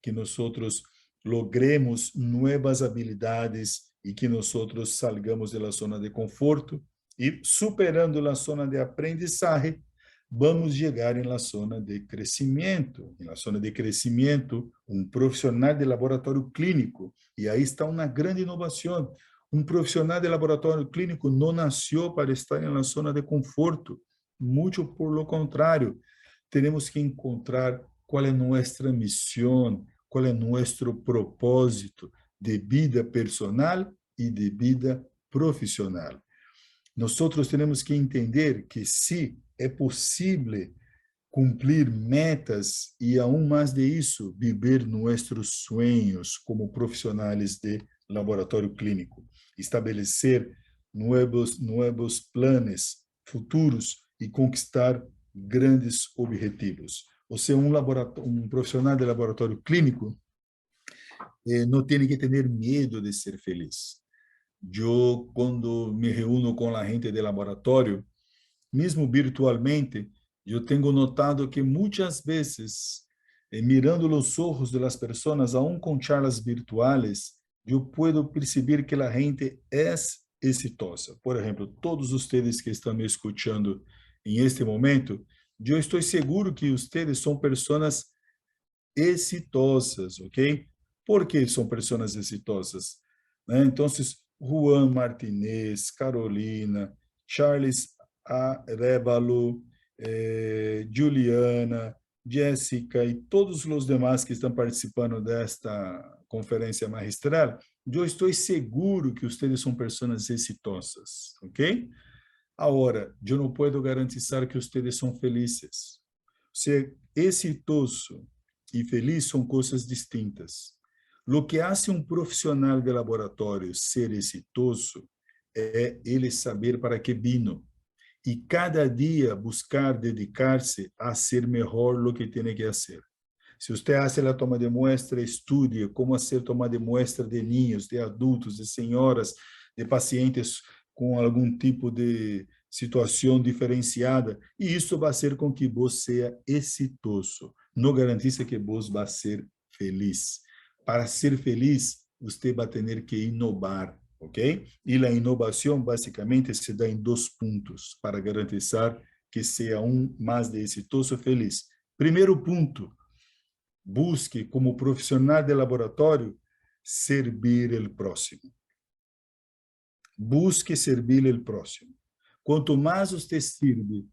que nós logremos novas habilidades e que nós salgamos da zona de conforto e superando a zona de aprendizagem, vamos chegar na zona de crescimento. Na zona de crescimento, um profissional de laboratório clínico, e aí está uma grande inovação. Um profissional de laboratório clínico não nasceu para estar na zona de conforto, muito por lo contrário. Temos que encontrar qual é nossa missão, qual é nosso propósito de vida personal e de vida profissional. Nós temos que entender que se é possível cumprir metas e, aún mais de isso, viver nossos sonhos como profissionais de laboratório clínico, estabelecer novos planos futuros e conquistar grandes objetivos. Ou seja, um profissional de laboratório clínico não tem que ter medo de ser feliz. Eu, quando me reúno com a gente de laboratório, mesmo virtualmente, eu tenho notado que muitas vezes, mirando os olhos das pessoas, aún com charlas virtuais, eu puedo perceber que a gente é exitosa. Por exemplo, todos vocês que estão me escutando em este momento, eu estou seguro que vocês são pessoas exitosas, ¿ok? ¿Por qué son personas exitosas? Entonces, Juan Martinez, Carolina, Charles Arévalo, Juliana, Jéssica e todos os demais que estão participando desta conferência magistral, eu estou seguro que vocês são pessoas exitosas, ok? Agora, eu não posso garantizar que vocês são felizes. Ser exitoso e feliz são coisas distintas. O que hace um profissional de laboratório ser exitoso é ele saber para que vino e cada dia buscar dedicar-se a ser melhor lo que tem que fazer. Se você faz a toma de muestra, estude como fazer toma de muestra de niños, de adultos, de senhoras, de pacientes com algum tipo de situação diferenciada, e isso vai ser com que você seja exitoso. Não garantiza que você vai ser feliz. Para ser feliz, você vai ter que inovar, ok? E a inovação, basicamente, se dá em 2 pontos para garantizar que seja mais de exitoso feliz. Primeiro ponto, busque, como profissional de laboratório, servir o próximo. Busque servir o próximo. Quanto mais você sirve,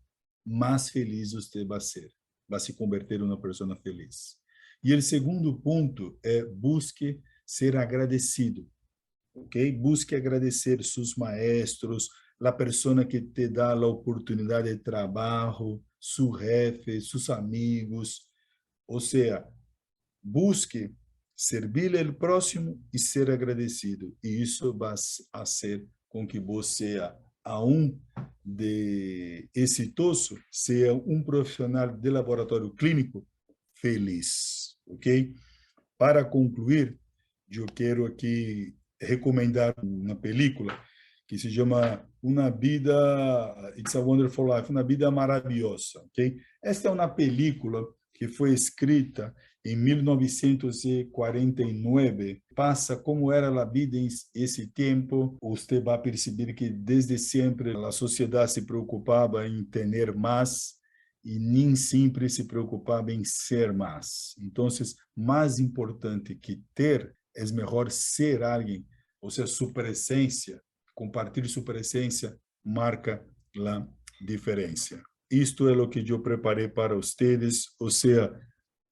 mais feliz você vai ser. Vai se converter em uma pessoa feliz. E o segundo ponto é busque ser agradecido. Ok? Busque agradecer seus maestros, a pessoa que te dá a oportunidade de trabalho, seu jefe, seus amigos. Ou seja, busque servir o próximo e ser agradecido. E isso vai fazer com que você, de exitoso, seja um profissional de laboratório clínico feliz. Ok? Para concluir, eu quero aqui recomendar uma película que se chama Uma Vida, It's a Wonderful Life, Uma Vida Maravilhosa, ok? Esta é uma película que foi escrita em 1949, passa como era a vida em esse tempo. Você vai perceber que desde sempre a sociedade se preocupava em ter mais e nem sempre se preocupava em ser mais. Então, mais importante que ter, é melhor ser alguém, ou seja, sua presença, compartilhar sua presença, marca a diferença. Isto é o que eu preparei para vocês, ou seja,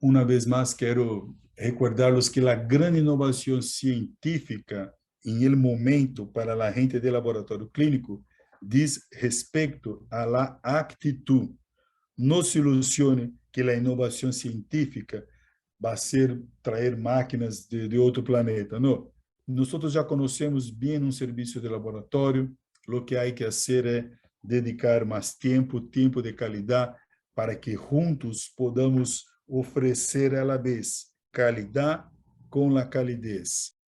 uma vez mais quero recordar-los que a grande inovação científica em el momento para a gente de laboratório clínico diz respeito à la actitud. Não se ilusione que a inovação científica vai ser trazer máquinas de outro planeta. Não. Nós já conhecemos bem um serviço de laboratório. O que há que fazer é dedicar mais tempo, tempo de qualidade, para que juntos podamos oferecer a la vez qualidade com a calidez.